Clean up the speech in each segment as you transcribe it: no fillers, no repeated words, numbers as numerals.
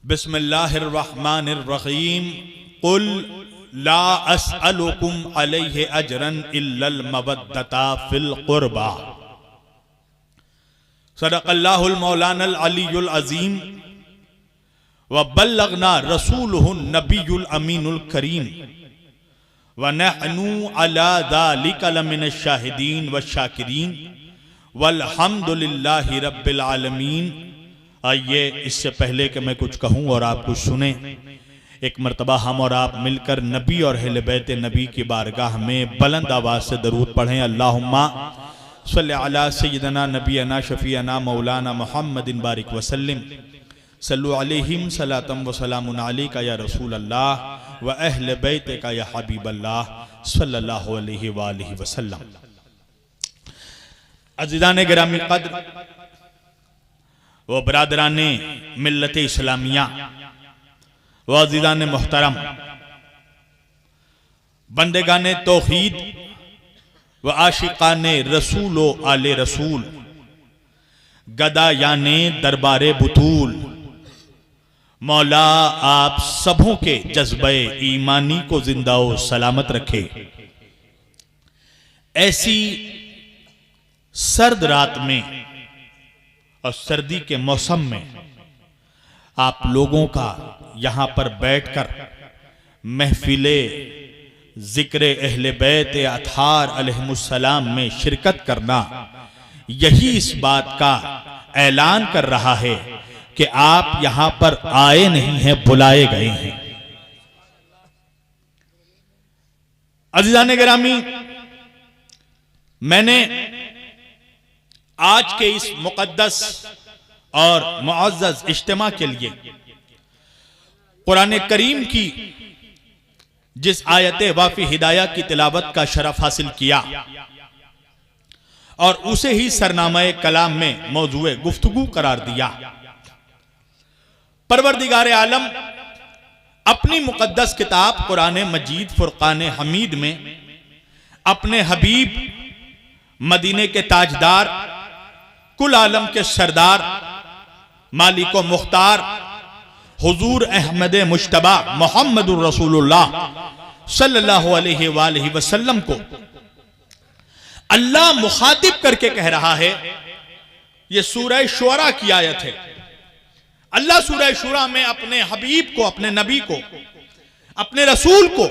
बिस्मिल्लाहिर्रहमानिर्रहीम कुल ला अस्अलुकुम अलैहि अजरन इल्लल मवद्दता फिल कुर्बा। सदक़ल्लाहुल मौलानल अलीयुल अज़ीम व बल्लगना रसूलुहुन नबियुल अमीनुल करीम व नहनु अला ज़ालिका लमिनश शाहिदीन व शाकिरीन वल्हम्दुलिल्लाहि रब्बिल आलमीन। आइए, इससे पहले कि मैं कुछ कहूँ और आप कुछ सुने, एक मर्तबा हम और आप मिलकर नबी और अहले बैत नबी की बारगाह में बुलंद आवाज से दरूद पढ़ें। अल्लाहुम्मा सल्लि अला सय्यिदना नबीना शफीअना मौलाना मुहम्मदिन बारिक वसल्लिम सल्लु अलैहिम सलातम व सलामुन अलैका या रसूल अल्लाह व अहले बैतिका या हबीब अल्लाह सल्लल्लाहु अलैहि व आलिहि वसल्लम। अज़ीज़ान गिरामी क़द्र व बरादरान मिल्लत इस्लामिया व अज़ीज़ान मोहतरम, बंदेगान तौहीद व आशिकान रसूल व आले रसूल, गदायाने दरबारे बुतूल, मौला आप सबों के जज्बे ईमानी को जिंदा व सलामत रखे। ऐसी सर्द रात में और सर्दी के मौसम में आप लोगों का यहां पर बैठकर महफिले जिक्र अहले बैत अतहार अलैहिमुस्सलाम में शिरकत करना, यही इस बात का ऐलान कर रहा है कि आप यहां पर आए नहीं हैं, बुलाए गए हैं। अज़ीज़ान गिरामी, मैंने आज के इस मुक़द्दस और मुअज़्ज़ज़ इज्तिमा के लिए कुरान करीम की जिस आयत वाफ़ी हिदाया की तिलावत का शरफ हासिल किया और उसे ही सरनामा कलाम में मौजूए गुफ्तगू करार दिया। परवरदिगार आलम अपनी मुक़द्दस किताब कुरान मजीद फुरक़ान हमीद में अपने हबीब, मदीने के ताजदार, कुल आलम के सरदार, मालिक व मुख्तार हुजूर अहमद मुश्तबा मोहम्मदुर रसूलुल्लाह सल्लल्लाहु अलैहि वालैहि वसल्लम को अल्लाह मुखातिब करके कह रहा है। यह सूरह शुअरा की आयत है। अल्लाह सूरह शुअरा में अपने हबीब को, अपने नबी को, अपने रसूल को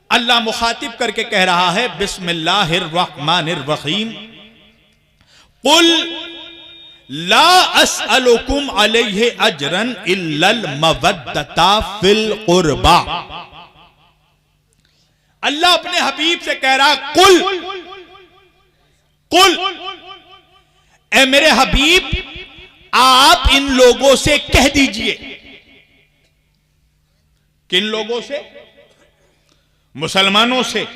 अल्लाह मुखातिब करके कह रहा है, बिस्मिल्लाहिर्रहमानिर्रहीम कुल ला अस्अलुकुम अलैहि अजरन इल्लल मवद्दता फिल कुर्बा। अल्लाह अपने हबीब से कह रहा, कुल कुल, ए मेरे हबीब, आप इन लोगों से कह दीजिए। किन लोगों से? मुसलमानों से,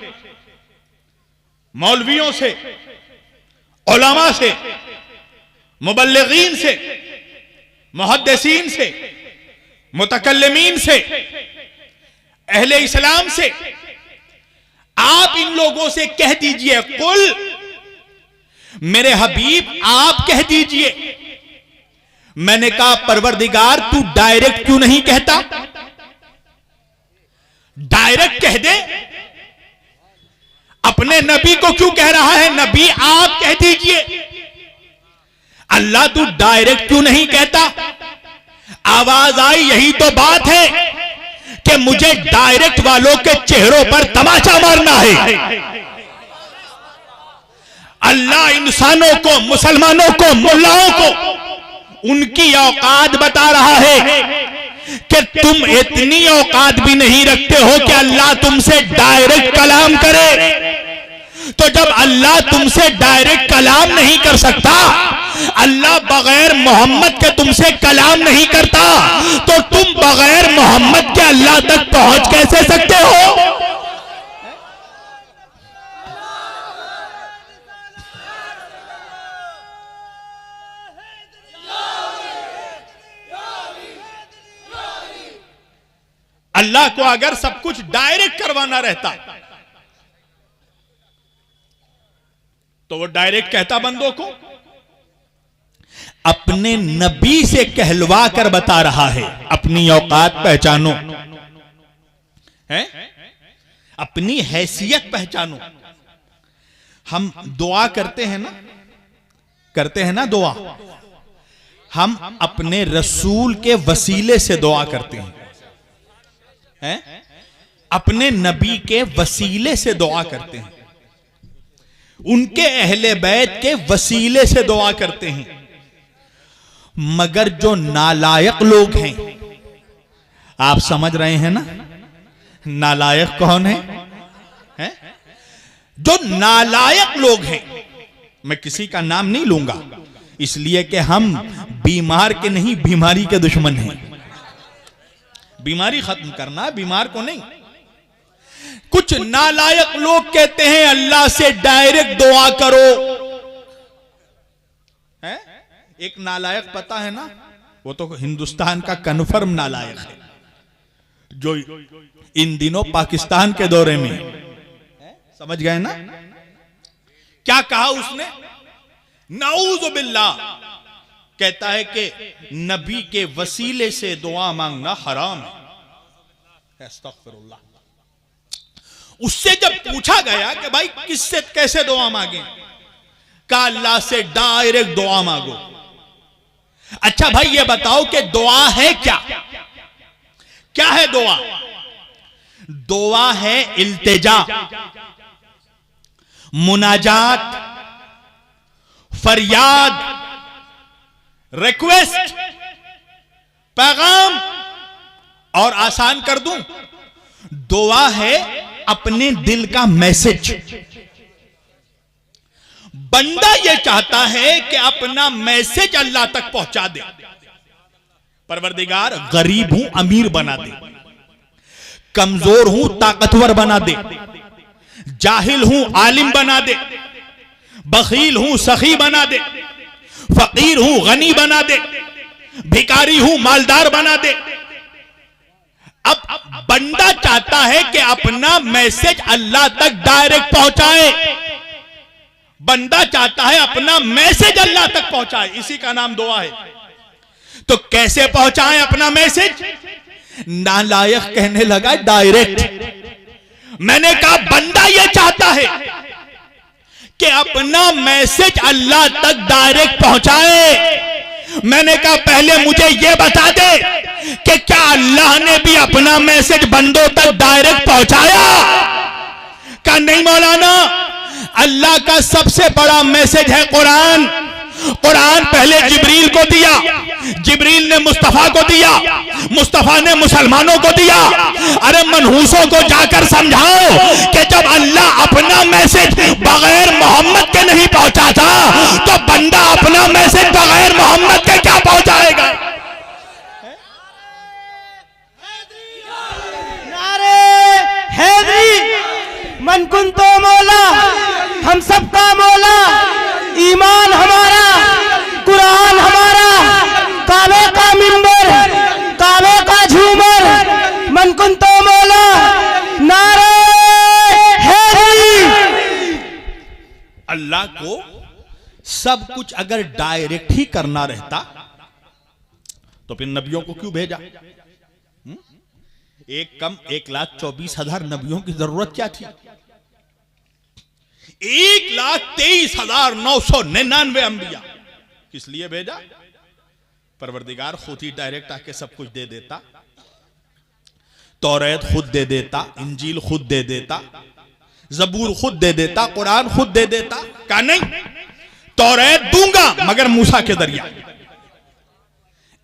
मौलवियों से, उलमा से, मुबल्लिगीन से, मुहद्दिसीन से, मुतकल्लिमीन से, अहले इस्लाम से, आप इन लोगों से कह दीजिए। कुल, मेरे हबीब आप कह दीजिए। मैंने कहा, परवरदिगार तू डायरेक्ट क्यों नहीं कहता? डायरेक्ट कह दे। अपने नबी को क्यों कह रहा है, नबी आप कह दीजिए? अल्लाह तू डायरेक्ट क्यों नहीं कहता? आवाज आई, यही तो बात है कि मुझे डायरेक्ट वालों के चेहरों पर तमाचा मारना है। अल्लाह इंसानों को, मुसलमानों को, मुल्लाओं को उनकी औकात बता रहा है कि तुम इतनी औकात भी नहीं रखते हो कि अल्लाह तुमसे डायरेक्ट कलाम करे। तो जब अल्लाह तुमसे डायरेक्ट कलाम नहीं कर सकता, अल्लाह बगैर मोहम्मद के तुमसे कलाम नहीं करता, तो तुम बगैर मोहम्मद के अल्लाह तक पहुंच कैसे सकते हो? अल्लाह को अगर सब कुछ डायरेक्ट करवाना रहता तो वो डायरेक्ट कहता बंदों को। अपने नबी से कहलवा कर बता रहा है, अपनी औकात पहचानो, है अपनी हैसियत पहचानो। हम दुआ करते हैं ना दुआ, हम अपने रसूल के वसीले से दुआ करते हैं, अपने नबी के वसीले से दुआ करते हैं, उनके अहले बैत के वसीले से दुआ करते हैं। मगर जो नालायक लोग हैं, आप समझ रहे हैं ना नालायक कौन है? जो नालायक लोग हैं, मैं किसी का नाम नहीं लूंगा इसलिए कि हम बीमार के नहीं बीमारी के दुश्मन हैं। बीमारी खत्म करना, बीमार को नहीं। कुछ नालायक लोग कहते हैं अल्लाह से डायरेक्ट दुआ करो, है? एक नालायक पता है ना, वो तो हिंदुस्तान का कन्फर्म नालायक है, जो इन दिनों पाकिस्तान के दौरे में, समझ गए ना क्या कहा उसने? नाऊज़ बिल्लाह, कहता है कि नबी के वसीले से दुआ मांगना हराम है। अस्तगफिरुल्लाह। उससे जब पूछा गया कि भाई किससे कैसे दुआ मांगे, कहा अल्लाह से डायरेक्ट दुआ मांगो। अच्छा भाई ये बताओ कि दुआ है क्या? क्या है दुआ? दुआ है इल्तिजा, मुनाजात, फरियाद, रिक्वेस्ट, पैगाम। और आसान कर दूं, दुआ है अपने दिल का मैसेज। बंदा यह चाहता है कि अपना मैसेज अल्लाह तक पहुंचा दे। परवरदिगार गरीब हूं अमीर बना दे, कमजोर हूं ताकतवर बना दे, जाहिल हूं आलिम बना दे, बखील हूं सखी बना दे, फकीर हूं गनी बना दे, भिखारी हूं मालदार बना दे। अब बंदा चाहता है कि अपना मैसेज अल्लाह तक डायरेक्ट पहुंचाए। बंदा चाहता है अपना मैसेज अल्लाह तक पहुंचाए, इसी का नाम दुआ है। तो कैसे पहुंचाएं अपना मैसेज? नालायक कहने लगा डायरेक्ट। मैंने कहा बंदा यह चाहता है कि अपना मैसेज अल्लाह तक डायरेक्ट पहुंचाए। मैंने कहा पहले मुझे यह बता दे कि क्या अल्लाह ने भी अपना मैसेज बंदों तक डायरेक्ट पहुंचाया? कहा नहीं मौलाना, अल्लाह का सबसे बड़ा मैसेज है कुरान। कुरान पहले जिब्रील को दिया, जिब्रील ने मुस्तफा को दिया, मुस्तफा ने मुसलमानों को दिया। अरे मनहूसों को जाकर समझाओ कि जब अल्लाह अपना मैसेज बगैर मोहम्मद के नहीं पहुंचाता तो बंदा अपना मैसेज बगैर मोहम्मद के क्या पहुंचाएगा? नारे हैदरी, मन कुन तो मौला, हम सबका मौला, ईमान हमारा, कुरान हमारा, काबे का मिंबर, काबे का झूमर, मन कुन तो मौला, नारे हैदरी। अल्लाह को सब कुछ अगर डायरेक्ट ही करना रहता तो फिर नबियों को क्यों भेजा? एक कम 1,24,000 नबियों की जरूरत क्या थी? 1,23,999 अंबिया किस लिए भेजा? परवरदिगार खुद ही डायरेक्ट आके सब कुछ दे देता। तौरात खुद दे देता, इंजील खुद दे देता, जबूर खुद दे देता, कुरान खुद दे देता। कहा नहीं, तौरात दूंगा मगर मूसा के जरिया,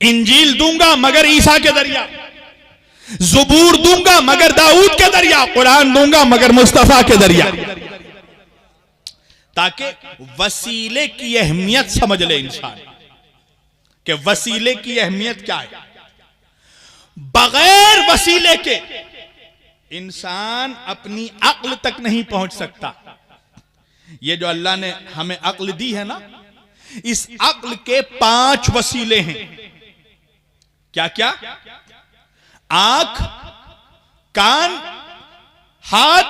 इंजील दूंगा मगर ईसा के जरिया, जबूर दूंगा मगर दाऊद के जरिया, कुरान दूंगा मगर मुस्तफा के जरिया, ताकि वसीले की अहमियत समझ ले इंसान कि वसीले की अहमियत क्या है। बगैर वसीले के इंसान अपनी अक्ल तक नहीं पहुंच सकता। ये जो अल्लाह ने हमें अक्ल दी है ना, इस अक्ल के 5 वसीले हैं। क्या क्या? आंख, कान, हाथ,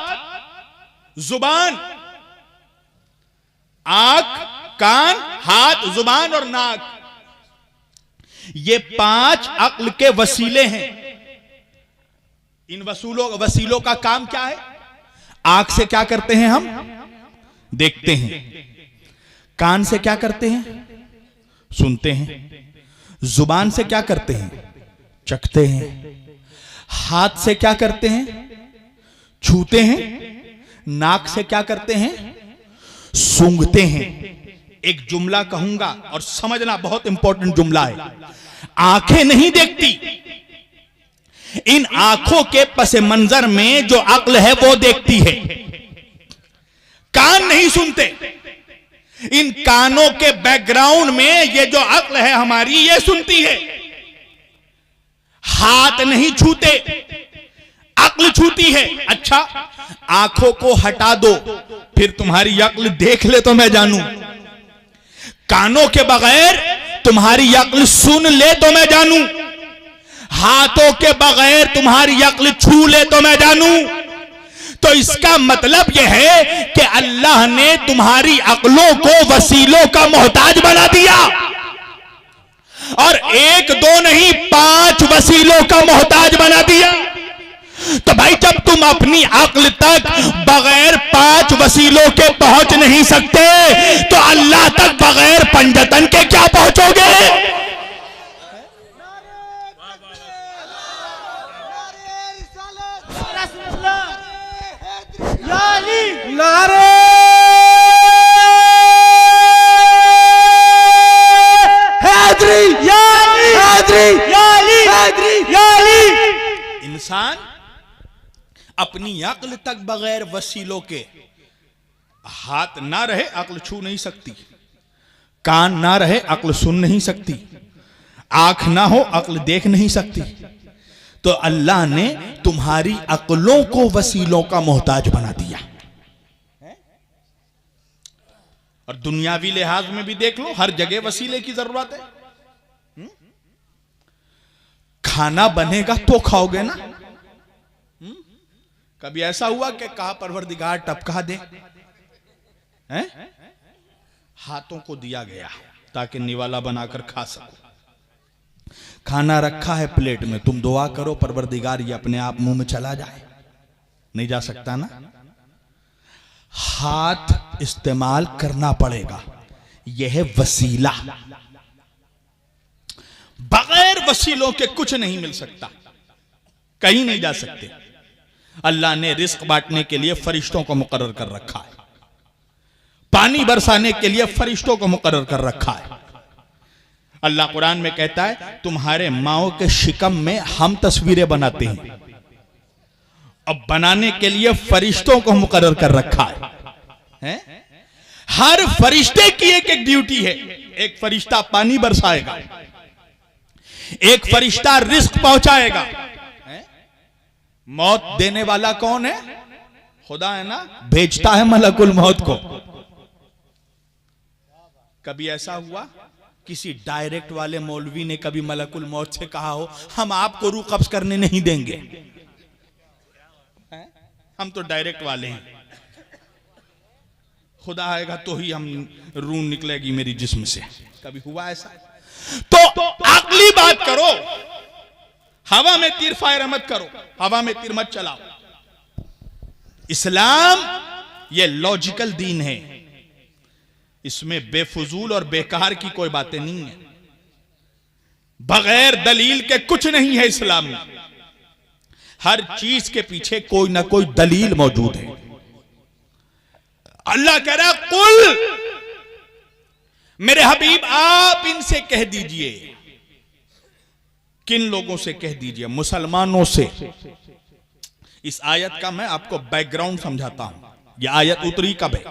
जुबान। आंख, कान, हाथ, जुबान और नाक। ये 5 अक्ल के वसीले हैं। इन वसीलों का काम क्या है? आंख से क्या करते हैं हम? देखते हैं। कान से क्या करते हैं? सुनते हैं। जुबान से क्या करते हैं? चखते हैं। हाथ से क्या करते हैं? छूते हैं। नाक से क्या करते हैं? सूंघते हैं। एक जुमला कहूंगा और समझना, बहुत इंपॉर्टेंट जुमला है। आंखें नहीं देखती, इन आंखों के पसे मंजर में जो अक्ल है वो देखती है। कान नहीं सुनते, इन कानों के बैकग्राउंड में ये जो अक्ल है हमारी ये सुनती है। हाथ नहीं छूते, अक्ल छूती है। अच्छा, आंखों को हटा दो, फिर तुम्हारी अक्ल देख ले तो मैं जानूं। कानों के बगैर तुम्हारी अक्ल सुन ले तो मैं जानूं। हाथों के बगैर तुम्हारी अक्ल छू ले तो मैं जानूं। तो इसका मतलब यह है कि अल्लाह ने तुम्हारी अक्लों को वसीलों का मोहताज बना दिया, और 1 2 नहीं 5 वसीलों का मोहताज बना दिया। तो भाई, जब तुम अपनी अक्ल तक बगैर 5 वसीलों के पहुंच नहीं सकते, तो अल्लाह तक बगैर पंजतन के क्या पहुंचोगे? नारे हैदरी, इंसान अपनी अक्ल तक बगैर वसीलों के, हाथ ना रहे अक्ल छू नहीं सकती, कान ना रहे अक्ल सुन नहीं सकती, आंख ना हो अक्ल देख नहीं सकती। तो अल्लाह ने तुम्हारी अक्लों को वसीलों का मोहताज बना दिया। और दुनियावी लिहाज में भी देख लो, हर जगह वसीले की जरूरत है। खाना बनेगा तो खाओगे ना। कभी ऐसा हुआ कि कहा परवरदिगार टपका दे? हैं? हाथों को दिया गया ताकि निवाला बनाकर खा सको। खाना रखा है प्लेट में, तुम दुआ करो परवरदिगार ये अपने आप मुंह में चला जाए, नहीं जा सकता ना। हाथ इस्तेमाल करना पड़ेगा, यह है वसीला। बगैर वसीलों के कुछ नहीं मिल सकता, कहीं नहीं जा सकते। अल्लाह ने रिस्क बांटने के लिए फरिश्तों को मुकर्रर कर रखा है, पानी बरसाने के लिए फरिश्तों को मुकर्रर कर रखा है। अल्लाह कुरान में कहता है तुम्हारे माओ के शिकम में हम तस्वीरें बनाते हैं, अब बनाने के लिए फरिश्तों को मुकर्रर कर रखा है? हर फरिश्ते की एक एक ड्यूटी है। एक फरिश्ता पानी बरसाएगा, एक फरिश्ता रिस्क पहुंचाएगा। मौत देने वाला कौन है? खुदा है ना, भेजता है मलकुल मौत को। कभी ऐसा हुआ किसी डायरेक्ट वाले मौलवी ने कभी मलकुल मौत से कहा हो हम आपको रूह कब्ज करने नहीं देंगे, हम तो डायरेक्ट वाले हैं, खुदा आएगा तो ही हम रूह निकलेगी मेरी जिस्म से? कभी हुआ ऐसा? तो अगली बात करो, हवा में तीर फायर मत करो, हवा में तीर मत चलाओ। इस्लाम ये लॉजिकल दीन है, इसमें बेफजूल और बेकार की कोई बातें नहीं है। बगैर दलील के कुछ नहीं है इस्लाम में, हर चीज के पीछे कोई ना कोई दलील मौजूद है। अल्लाह कह रहा कुल, मेरे हबीब आप इनसे कह दीजिए। किन लोगों से कह दीजिए? मुसलमानों से। इस आयत का मैं आपको बैकग्राउंड समझाता हूं। यह आयत उतरी कब है?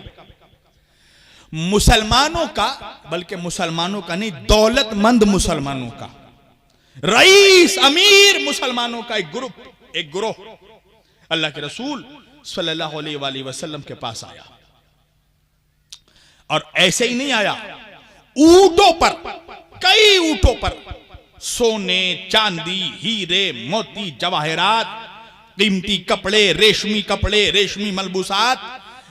मुसलमानों का, बल्कि मुसलमानों का नहीं, दौलतमंद मुसलमानों का, रईस अमीर मुसलमानों का एक ग्रुप, एक ग्रोह अल्लाह के रसूल सल्लल्लाहु अलैहि वसल्लम के पास आया। और ऐसे ही नहीं आया, ऊंटों पर, कई ऊंटों पर सोने, चांदी, हीरे, मोती, जवाहरात, कीमती कपड़े, रेशमी मलबूसात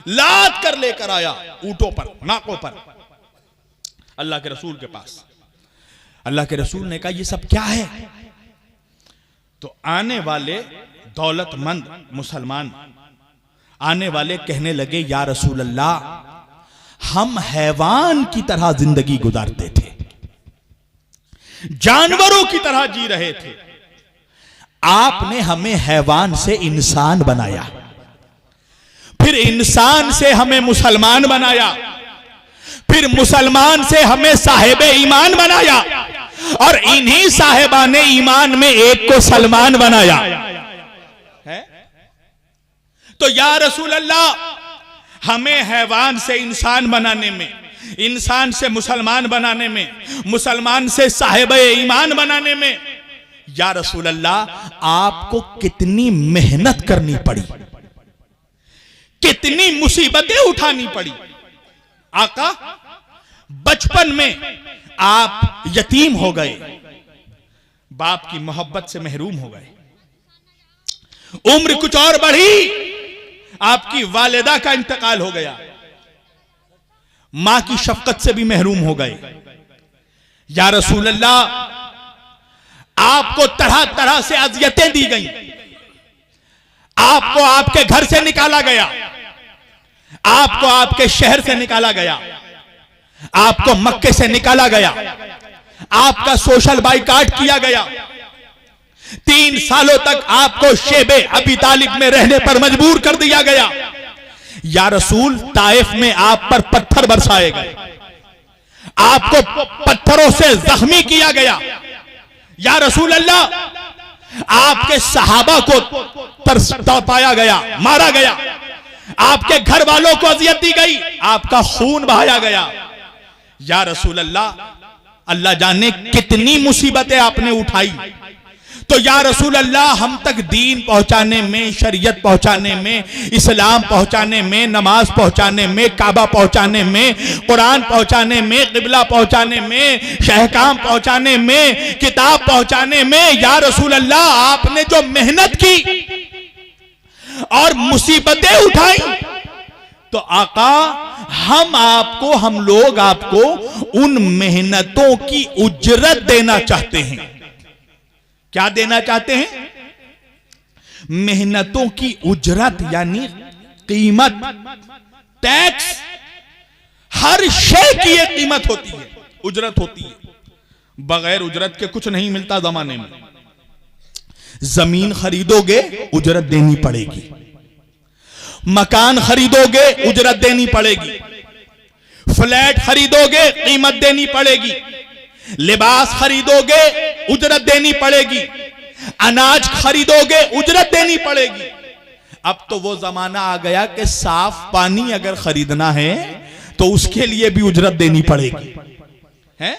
लाद कर लेकर आया ऊंटों पर, नाकों पर, अल्लाह के रसूल के पास। अल्लाह के रसूल ने कहा ये सब क्या है? तो आने वाले दौलतमंद मुसलमान आने वाले कहने लगे, या रसूल अल्लाह हम हैवान की तरह जिंदगी गुजारते थे, जानवरों की तरह जी रहे थे, आपने हमें हैवान से इंसान बनाया, फिर इंसान से हमें मुसलमान बनाया, फिर मुसलमान से हमें साहिब ईमान बनाया, और इन्हीं साहिबाने ईमान में एक को सलमान बनाया है। तो या रसूल अल्लाह हमें हैवान से इंसान बनाने में, इंसान से मुसलमान बनाने में, मुसलमान से साहिब ईमान बनाने में, या रसूल अल्लाह आपको कितनी मेहनत करनी पड़ी, कितनी मुसीबतें उठानी पड़ी। आका बचपन में आप यतीम हो गए, बाप की मोहब्बत से महरूम हो गए, उम्र कुछ और बढ़ी, आपकी वालिदा का इंतकाल हो गया, मां की शफकत से भी महरूम हो गए। या रसूल अल्लाह आपको तरह तरह से अजियतें दी गई, आपको आपके घर से निकाला गया, आपको आपके शहर से निकाला गया, आपको मक्के से निकाला गया, आपका सोशल बाइकाट किया गया, 3 सालों तक आपको शेबे अबी तालिब में रहने पर मजबूर कर दिया गया। या रसूल ताइफ में आप पर पत्थर बरसाए गए, आपको पत्थरों से जख्मी किया गया। या रसूल अल्लाह आपके सहाबा को तड़पाया गया, मारा गया, आपके घर वालों को अजियत दी गई, आपका खून बहाया गया। या रसूल अल्लाह अल्लाह जाने कितनी मुसीबतें आपने उठाई। तो या रसूल अल्लाह हम तक दीन पहुंचाने में, शरीयत पहुंचाने में, इस्लाम पहुंचाने में, नमाज पहुंचाने में, काबा पहुंचाने में, कुरान पहुंचाने में, क़िबला पहुंचाने में, शहकाम पहुंचाने में, किताब पहुंचाने में, या रसूल अल्लाह आपने जो मेहनत की और मुसीबतें उठाई, तो आका हम लोग आपको उन मेहनतों की उजरत देना चाहते हैं। क्या देना चाहते हैं? मेहनतों की उजरत यानी कीमत, टैक्स, हर शय की एक कीमत होती है, उजरत होती है। बगैर उजरत के कुछ नहीं मिलता जमाने में। जमीन खरीदोगे उजरत देनी पड़ेगी, मकान खरीदोगे उजरत देनी पड़ेगी, फ्लैट खरीदोगे कीमत देनी पड़ेगी, लिबास खरीदोगे उजरत देनी पड़ेगी, अनाज खरीदोगे उजरत देनी पड़ेगी। अब तो वो जमाना आ गया कि साफ पानी अगर खरीदना है तो उसके लिए भी उजरत देनी पड़ेगी, है?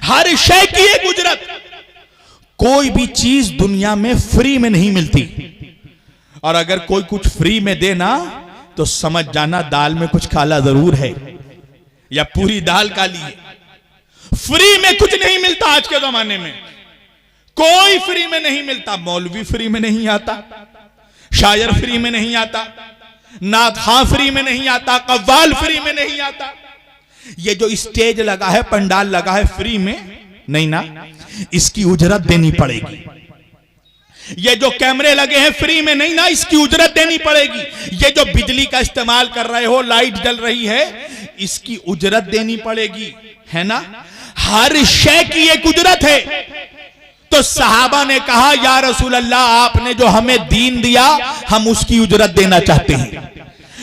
हर शय की एक उजरत। कोई भी चीज दुनिया में फ्री में नहीं मिलती, और अगर कोई कुछ फ्री में देना तो समझ जाना दाल में कुछ काला जरूर है, या पूरी दाल काली है। फ्री में कुछ नहीं मिलता आज के जमाने में, कोई फ्री में नहीं मिलता। मौलवी फ्री में नहीं आता, शायर फ्री में नहीं आता, नादखां फ्री में नहीं आता, कव्वाल फ्री में नहीं आता। ये जो स्टेज लगा है, पंडाल लगा है, फ्री में नहीं ना, इसकी उजरत देनी पड़ेगी। ये जो कैमरे लगे हैं फ्री में नहीं ना, इसकी उजरत देनी पड़ेगी। ये जो बिजली का इस्तेमाल कर रहे हो, लाइट जल रही है, इसकी उजरत देनी पड़ेगी, है ना? हर शय की एक उजरत है। तो सहाबा ने कहा, या रसूल अल्लाह आपने जो हमें दीन दिया हम उसकी उजरत देना चाहते हैं,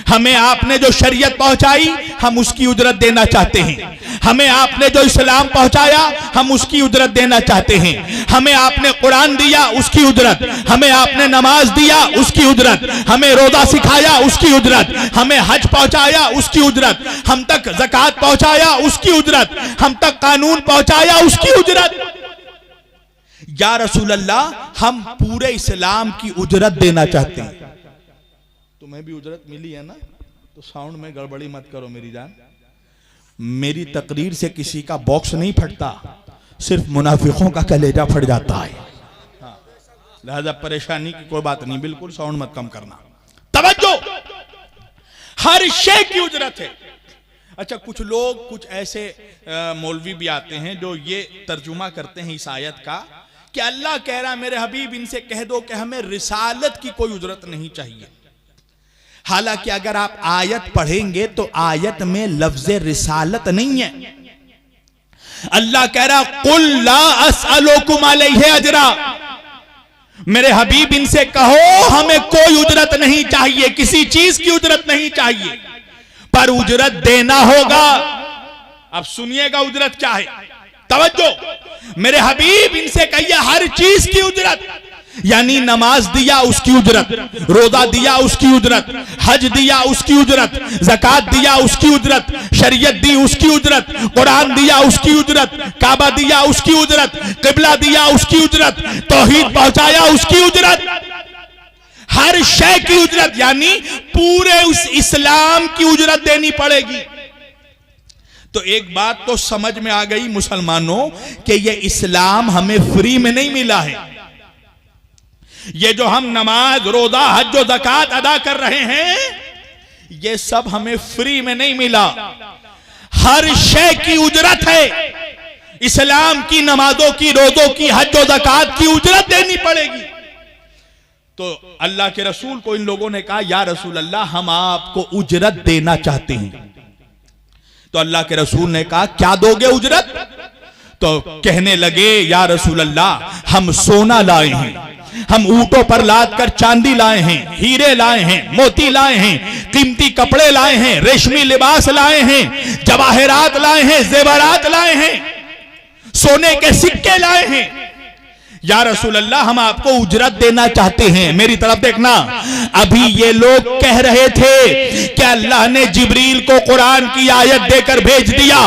हमें आपने जो शरीयत पहुंचाई हम उसकी उजरत देना चाहते हैं, हमें आपने जो इस्लाम पहुंचाया हम उसकी उजरत देना चाहते हैं, हमें आपने कुरान दिया उसकी उजरत, हमें आपने नमाज दिया उसकी उजरत, हमें रोजा सिखाया उसकी उजरत, हमें हज पहुंचाया उसकी उजरत, हम तक ज़कात पहुंचाया उसकी उजरत, हम तक कानून पहुंचाया उसकी उजरत। या रसूल अल्लाह हम पूरे इस्लाम की उजरत देना चाहते हैं। तुम्हें भी उजरत मिली है ना, तो साउंड में गड़बड़ी मत करो मेरी जान। मेरी तकरीर से किसी का बॉक्स नहीं फटता, सिर्फ मुनाफिकों का कलेजा फट जाता है। हाँ, लिहाजा परेशानी की कोई बात नहीं, बिल्कुल साउंड मत कम करना। तवज्जो, हर शय की उजरत है। अच्छा, कुछ लोग, कुछ ऐसे मौलवी भी आते हैं जो ये तर्जुमा करते हैं इस आयत का कि अल्लाह कह रहा मेरे हबीब इनसे कह दो कि हमें रिसालत की कोई उजरत नहीं चाहिए। हालांकि अगर आप आयत पढ़ेंगे तो आयत में लफ्ज रिसालत नहीं है। अल्लाह कह रहा कुल ला अस्अलुकुम अलैहि अजरा, मेरे हबीब इनसे कहो हमें कोई उजरत नहीं चाहिए, किसी चीज की उजरत नहीं चाहिए, पर उजरत देना होगा। अब सुनिएगा उजरत क्या है, तवज्जो। मेरे हबीब इनसे कहिए हर चीज की उजरत, यानी नमाज दिया उसकी उजरत, रोजा दिया उसकी उजरत, हज दिया उसकी उजरत, ज़कात दिया उसकी उजरत, शरीयत दी उसकी उजरत, कुरान दिया उसकी उजरत, काबा दिया उसकी उजरत, किबला दिया उसकी उजरत, तौहीद पहुंचाया उसकी उजरत, हर शय की उजरत, यानी पूरे उस इस्लाम की उजरत देनी पड़ेगी। तो एक बात तो समझ में आ गई मुसलमानों कि ये इस्लाम हमें फ्री में नहीं मिला है। ये जो हम नमाज, रोजा, हज, ज़कात अदा कर रहे हैं, ये सब हमें फ्री में नहीं मिला, हर शय की उजरत है। इस्लाम की नमाजों की, रोजों की, हज और ज़कात की उजरत देनी पड़ेगी। तो अल्लाह के रसूल को इन लोगों ने कहा या रसूल अल्लाह हम आपको उजरत देना चाहते हैं। तो अल्लाह के रसूल ने कहा क्या दोगे उजरत? तो कहने लगे या रसूल अल्लाह हम सोना लाए हैं, हम ऊंटों पर लाद कर चांदी लाए हैं, हीरे लाए हैं, मोती लाए हैं, कीमती कपड़े लाए हैं, रेशमी लिबास लाए हैं, जवाहरात लाए हैं, जेवरात लाए हैं, सोने के सिक्के लाए हैं। या रसूल अल्लाह हम आपको उजरत देना चाहते हैं। मेरी तरफ देखना, अभी ये लोग कह रहे थे कि अल्लाह ने जिब्रील को कुरान की आयत देकर भेज दिया।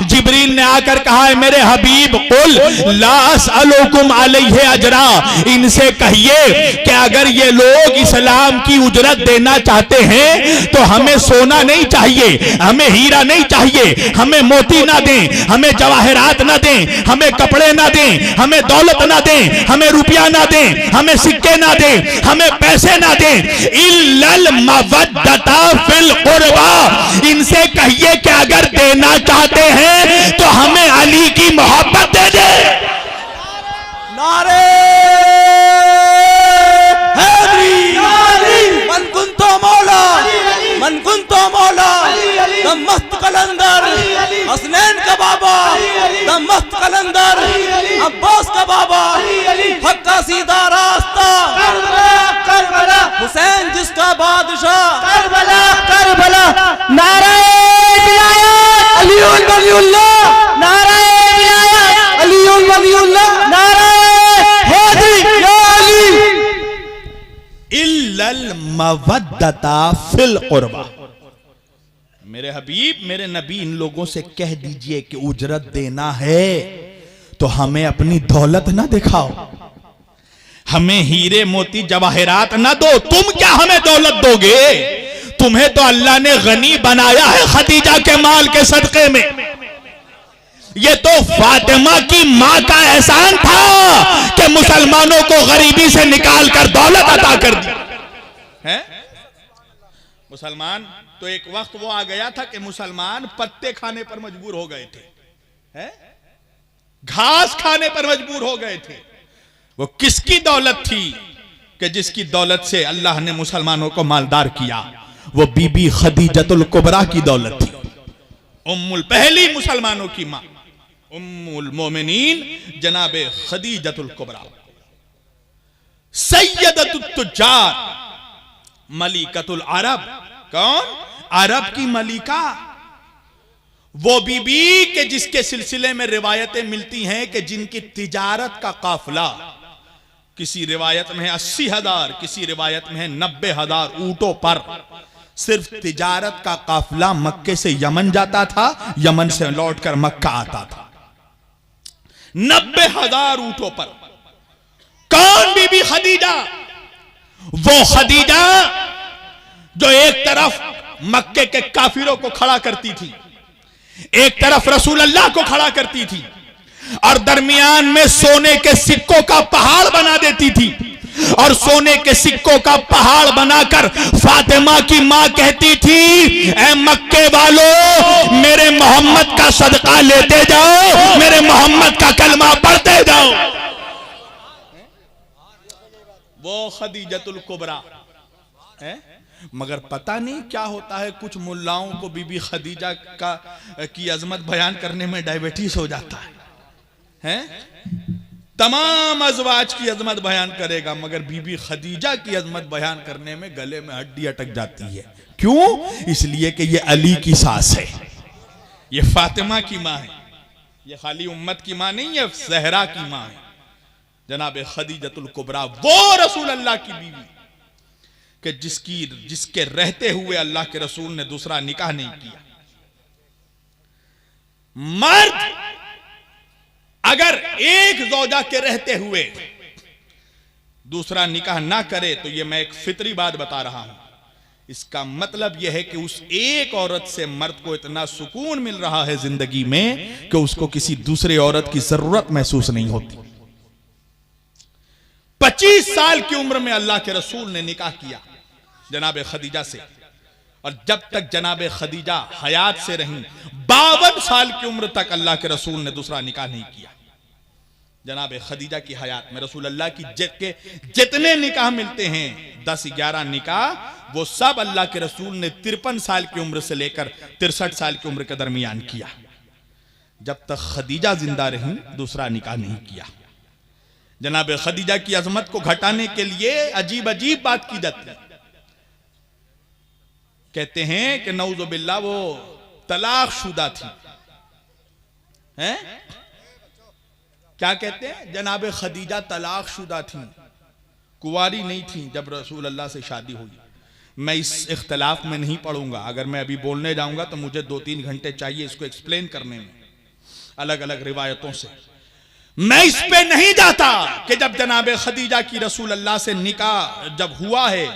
जिब्रील ने आकर कहा है मेरे हबीब कुल ला अस्अलुकुम अलैहि अजरा, इनसे कहिए कि अगर ये लोग इस्लाम की उजरत देना चाहते हैं तो हमें सोना नहीं चाहिए, हमें हीरा नहीं चाहिए, हमें मोती ना दें, हमें जवाहरात ना दें, हमें कपड़े ना दें, हमें दौलत ना दें, हमें रुपया ना दें, हमें सिक्के ना दें, हमें पैसे ना दें, इल्लल मवद्दता फिल कुर्बा, इनसे कहिए कि अगर देना चाहते हैं तो हमें अली की मोहब्बत दे दे। नारे हैदरी मन कुंतो मौला, मन कुंतो मौला, दम मस्त कलंदर हसनैन का बाबा, दम मस्त कलंदर अब्बास का बाबा, हक का सीधा रास्ता करबला, हुसैन जिसका बादशाह करबला करबला, नारे विलायत अलीउल वलीउल्लाह, नारे विलायत अलीउल वलीउल्लाह, नारे हैदरी या अली। इल्लल मवद्दता फिल कुर्बा, मेरे हबीब मेरे नबी इन लोगों से कह दीजिए कि उजरत देना है तो हमें अपनी दौलत ना दिखाओ, हमें हीरे मोती जवाहरात ना दो। तुम क्या हमें दौलत दोगे? तुम्हें तो अल्लाह ने गनी बनाया है खदीजा के माल के सदके में। ये तो फातिमा की मां का एहसान था कि मुसलमानों को गरीबी से निकाल कर दौलत अता कर दी है। मुसलमान तो एक वक्त वो आ गया था कि मुसलमान पत्ते खाने पर मजबूर हो गए थे, है? घास खाने पर मजबूर हो गए थे। वो किसकी दौलत थी कि जिसकी दौलत से अल्लाह ने मुसलमानों को मालदार किया? वो बीबी खदीजतुल कुबरा की दौलत थी, उम्मुल पहली मुसलमानों की मां, उम्मुल मोमिनीन जनाबे खदीजतुल कुबरा, सैयदतुत तुज्जार, मलिकतुल अरब। कौन? अरब की मलिका, वो बीबी के जिसके सिलसिले में रिवायतें मिलती हैं कि जिनकी तिजारत का काफिला, किसी रिवायत में है 80,000, किसी रिवायत में है 90,000 ऊंटों पर सिर्फ तिजारत का काफिला मक्के से यमन जाता था, यमन से लौटकर मक्का आता था। 90,000 ऊंटों पर। कौन बीबी? खदीजा। वो खदीजा जो एक तरफ मक्के के काफिरों को खड़ा करती थी, एक तरफ रसूल अल्लाह को खड़ा करती थी, और दरमियान में सोने के सिक्कों का पहाड़ बना देती थी। और सोने के सिक्कों का पहाड़ बनाकर फातिमा की मां कहती थी, ऐ मक्के वालों, मेरे मोहम्मद का सदका लेते जाओ, मेरे मोहम्मद का कलमा पढ़ते जाओ। वो खदीजतुल कुबरा है। मगर पता नहीं क्या होता है, कुछ मुल्लाओं को बीबी खदीजा की अजमत बयान करने में डायबिटीज हो जाता है? तमाम अजवाज की अजमत बयान करेगा, मगर बीबी खदीजा की अजमत बयान करने में गले में हड्डी अटक जाती है। क्यों? इसलिए कि ये अली की सास है, ये फातिमा की मां है, ये खाली उम्मत की मां नहीं है, ज़हरा की मां है, जनाब खदीजतुल कुबरा। वो रसूल अल्लाह की बीवी कि जिसके रहते हुए अल्लाह के रसूल ने दूसरा निकाह नहीं किया। मर्द अगर एक ज़ौजा के रहते हुए दूसरा निकाह ना करे तो यह मैं एक फितरी बात बता रहा हूं, इसका मतलब यह है कि उस एक औरत से मर्द को इतना सुकून मिल रहा है जिंदगी में कि उसको किसी दूसरे औरत की जरूरत महसूस नहीं होती। 25 साल की उम्र में अल्लाह के रसूल ने निकाह किया जनाब खदीजा से, और जब तक जनाब खदीजा हयात से रहीं 52 साल की उम्र तक अल्लाह के रसूल ने दूसरा निकाह नहीं किया। जनाब खदीजा की हयात में रसूल अल्लाह की जितने निकाह मिलते हैं 10-11 निकाह, वो सब अल्लाह के रसूल ने 53 साल की उम्र से लेकर 63 साल की उम्र के दरमियान किया। जब तक खदीजा जिंदा रहीं दूसरा निकाह नहीं किया। जनाब खदीजा की अजमत को घटाने के लिए अजीब अजीब बात की जाती है। कहते हैं कि नऊज़ुबिल्लाह वो तलाक शुदा थी, हैं? क्या कहते हैं? जनाब खदीजा तलाक शुदा थी, कुंवारी नहीं थी जब रसूल अल्लाह से शादी हुई। मैं इस इख्तलाफ में नहीं पढ़ूंगा, अगर मैं अभी बोलने जाऊंगा तो मुझे 2-3 घंटे चाहिए इसको एक्सप्लेन करने में अलग अलग रिवायतों से। मैं इस पे नहीं जाता कि जब जनाब खदीजा की रसूल अल्लाह से निकाह जब हुआ है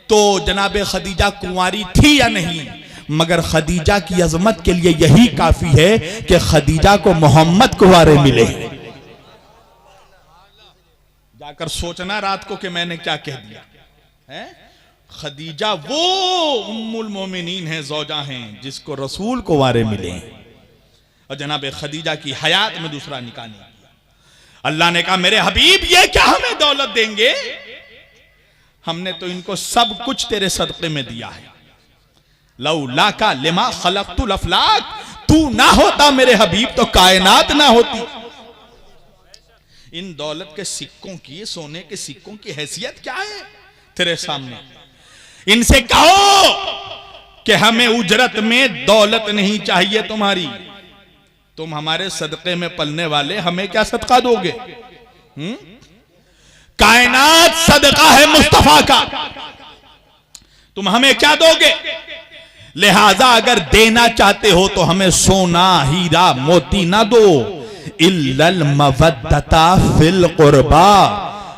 तो जनाब खदीजा कुंवारी थी या नहीं, मगर खदीजा की अजमत के लिए यही काफी है कि खदीजा को मोहम्मद कुंवारे मिले। जाकर सोचना रात को कि मैंने क्या कह दिया है। खदीजा वो उम्मुल मोमिनीन है, ज़ौजा हैं जिसको रसूल कुंवारे मिले, और जनाब खदीजा की हयात में दूसरा निकाह नहीं किया। अल्लाह ने कहा, मेरे हबीब ये क्या हमें दौलत देंगे, हमने तो इनको सब कुछ तेरे सदक़े में दिया है। लौला का लिमा खलक़तुल अफ़लाक, तू ना होता मेरे हबीब तो कायनात ना होती। इन दौलत के सिक्कों की, सोने के सिक्कों की हैसियत क्या है तेरे सामने? इनसे कहो कि हमें उजरत में दौलत नहीं चाहिए तुम्हारी, तुम हमारे सदक़े में पलने वाले, हमें क्या सदका दोगे? कायनात सदका है मुस्तफा का, तुम हमें क्या दोगे? लिहाजा अगर देना चाहते हो तो हमें सोना हीरा मोती ना दो, इल्लल मवद्दता फिल कुर्बा,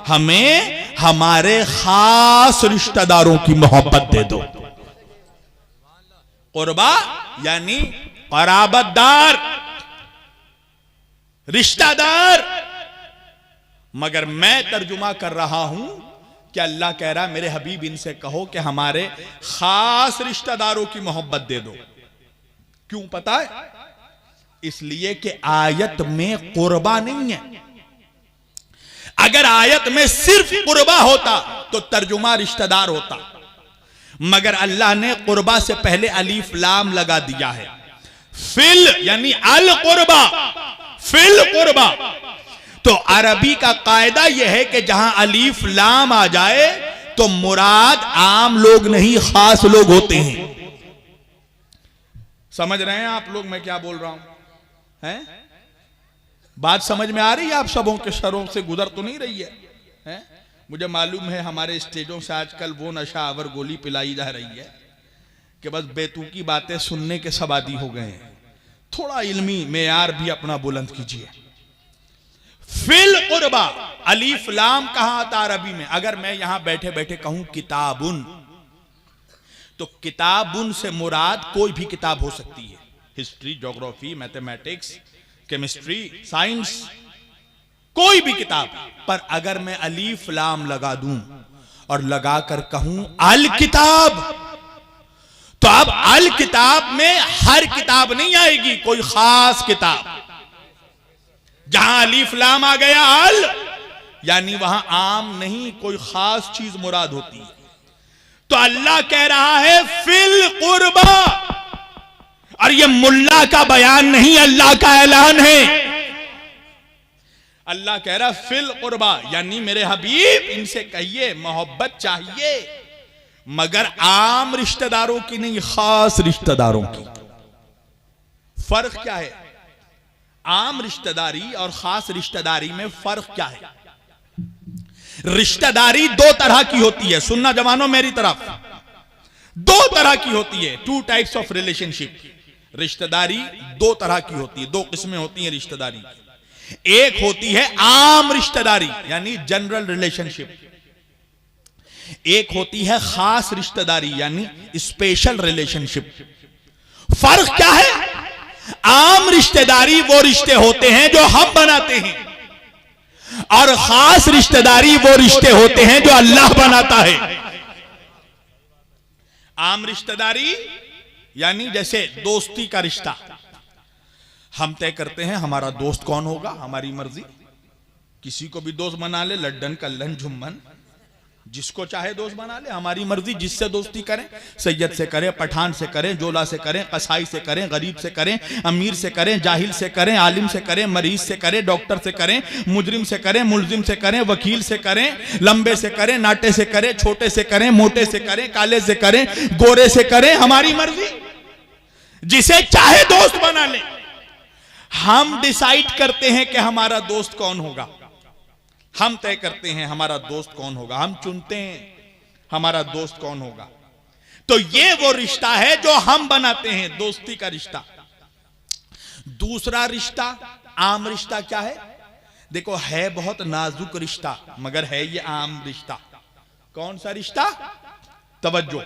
हमें हमारे खास रिश्तेदारों की मोहब्बत दे दो। कुर्बा यानी कराबतदार, रिश्तेदार। मगर मैं तर्जुमा कर रहा हूं कि अल्लाह कह रहा है, मेरे हबीब इनसे कहो कि हमारे खास रिश्तेदारों की मोहब्बत दे दो। क्यों पता है? इसलिए कि आयत में कुर्बा नहीं है। अगर आयत में सिर्फ कुर्बा होता तो तर्जुमा रिश्तेदार होता, मगर अल्लाह ने कुर्बा से पहले अलीफ लाम लगा दिया है। फिल यानी अल कुर्बा, फिल कुर्बा। तो अरबी का कायदा यह है कि जहां अलीफ लाम आ जाए तो मुराद आम लोग नहीं, खास लोग होते हैं। समझ रहे हैं आप लोग मैं क्या बोल रहा हूं? हैं? बात समझ में आ रही है? आप सबों के सरों से गुजर तो नहीं रही है? हैं? मुझे मालूम है हमारे स्टेजों से आजकल वो नशा आवर गोली पिलाई जा रही है कि बस बेतुकी बातें सुनने के सब आदी हो गए हैं। थोड़ा इल्मी मेयार भी अपना बुलंद कीजिए। फिल कुर्बा, अलीफ लाम कहां आता अरबी में? अगर मैं यहां बैठे बैठे कहूं किताबुन, तो किताबुन से मुराद कोई भी किताब हो सकती है। History, geography, mathematics, chemistry, science, कोई भी किताब। पर अगर मैं अलीफ लाम लगा दूं और लगाकर कहूं अल किताब, तो अब अल किताब में हर किताब नहीं आएगी, कोई खास किताब। जहां अलीफ लाम आ गया अल, यानी वहां आम नहीं, कोई खास चीज मुराद होती है। तो अल्लाह कह रहा है फिल कुर्बा, और यह मुल्ला का बयान नहीं, अल्लाह का ऐलान है। अल्लाह कह रहा फिल कुर्बा, यानी मेरे हबीब इनसे कहिए मोहब्बत चाहिए, मगर आम रिश्तेदारों की नहीं, खास रिश्तेदारों की। फर्क क्या है? आम रिश्तेदारी और खास रिश्तेदारी में फर्क क्या है? रिश्तेदारी दो तरह की होती है, सुनना जवानों मेरी तरफ, दो तरह की होती है। 2 टाइप्स ऑफ रिलेशनशिप। रिश्तेदारी दो तरह की होती है, 2 किस्में होती हैं रिश्तेदारी की। एक होती है आम रिश्तेदारी, यानी जनरल रिलेशनशिप। एक होती है खास रिश्तेदारी, यानी स्पेशल रिलेशनशिप। फर्क क्या है? आम रिश्तेदारी वो रिश्ते होते हैं जो हम बनाते हैं, और खास रिश्तेदारी वो रिश्ते होते हैं जो अल्लाह बनाता है। आम रिश्तेदारी यानी जैसे दोस्ती का रिश्ता, हम तय करते हैं हमारा दोस्त कौन होगा, हमारी मर्जी। किसी को भी दोस्त बना ले, लड्डन कल्लन झुम्मन, जिसको चाहे दोस्त बना ले, हमारी मर्जी। जिससे दोस्ती करें, सैयद से करें, पठान से करें, जोला से करें, कसाई से करें, गरीब से करें, अमीर से करें, जाहिल से करें, आलिम से करें, मरीज से करें, डॉक्टर से करें, मुजरिम से करें, मुलजिम से करें, वकील से करें, लंबे से करें, नाटे से करें, छोटे से करें, मोटे से करें, काले से करें, गोरे से करें, हमारी मर्जी। जिसे चाहे दोस्त बना ले। हम डिसाइड करते हैं कि हमारा दोस्त कौन होगा, हम तय करते हैं हमारा दोस्त कौन होगा, हम चुनते हैं हमारा दोस्त कौन होगा। तो ये वो रिश्ता है जो हम बनाते हैं, दोस्ती का रिश्ता। दूसरा रिश्ता आम रिश्ता क्या है? देखो, है बहुत नाजुक रिश्ता, मगर है ये आम रिश्ता। कौन सा रिश्ता? तवज्जो,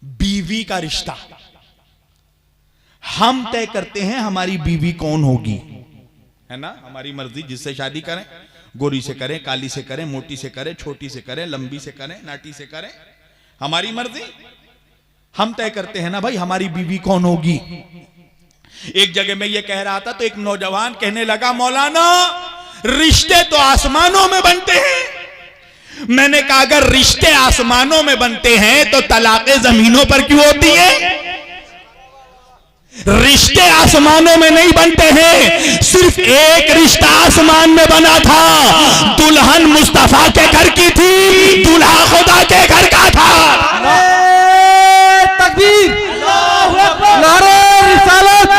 बीवी का रिश्ता। हम तय करते हैं हमारी बीवी कौन होगी, है ना, हमारी मर्जी। जिससे शादी करें, गोरी से करें, काली से करें, मोटी से करें, छोटी से करें, लंबी से करें, नाटी से करें, हमारी मर्जी। हम तय करते हैं ना भाई हमारी बीवी कौन होगी। एक जगह में यह कह रहा था तो एक नौजवान कहने लगा, मौलाना रिश्ते तो आसमानों में बनते हैं। मैंने कहा अगर रिश्ते आसमानों में बनते हैं तो तलाक़ें जमीनों पर क्यों होती है? रिश्ते आसमानों में नहीं बनते हैं, सिर्फ एक रिश्ता आसमान में बना था। दुल्हन मुस्तफा के घर की थी, दूल्हा खुदा के घर का था। तकबीर, नारे रिसालत,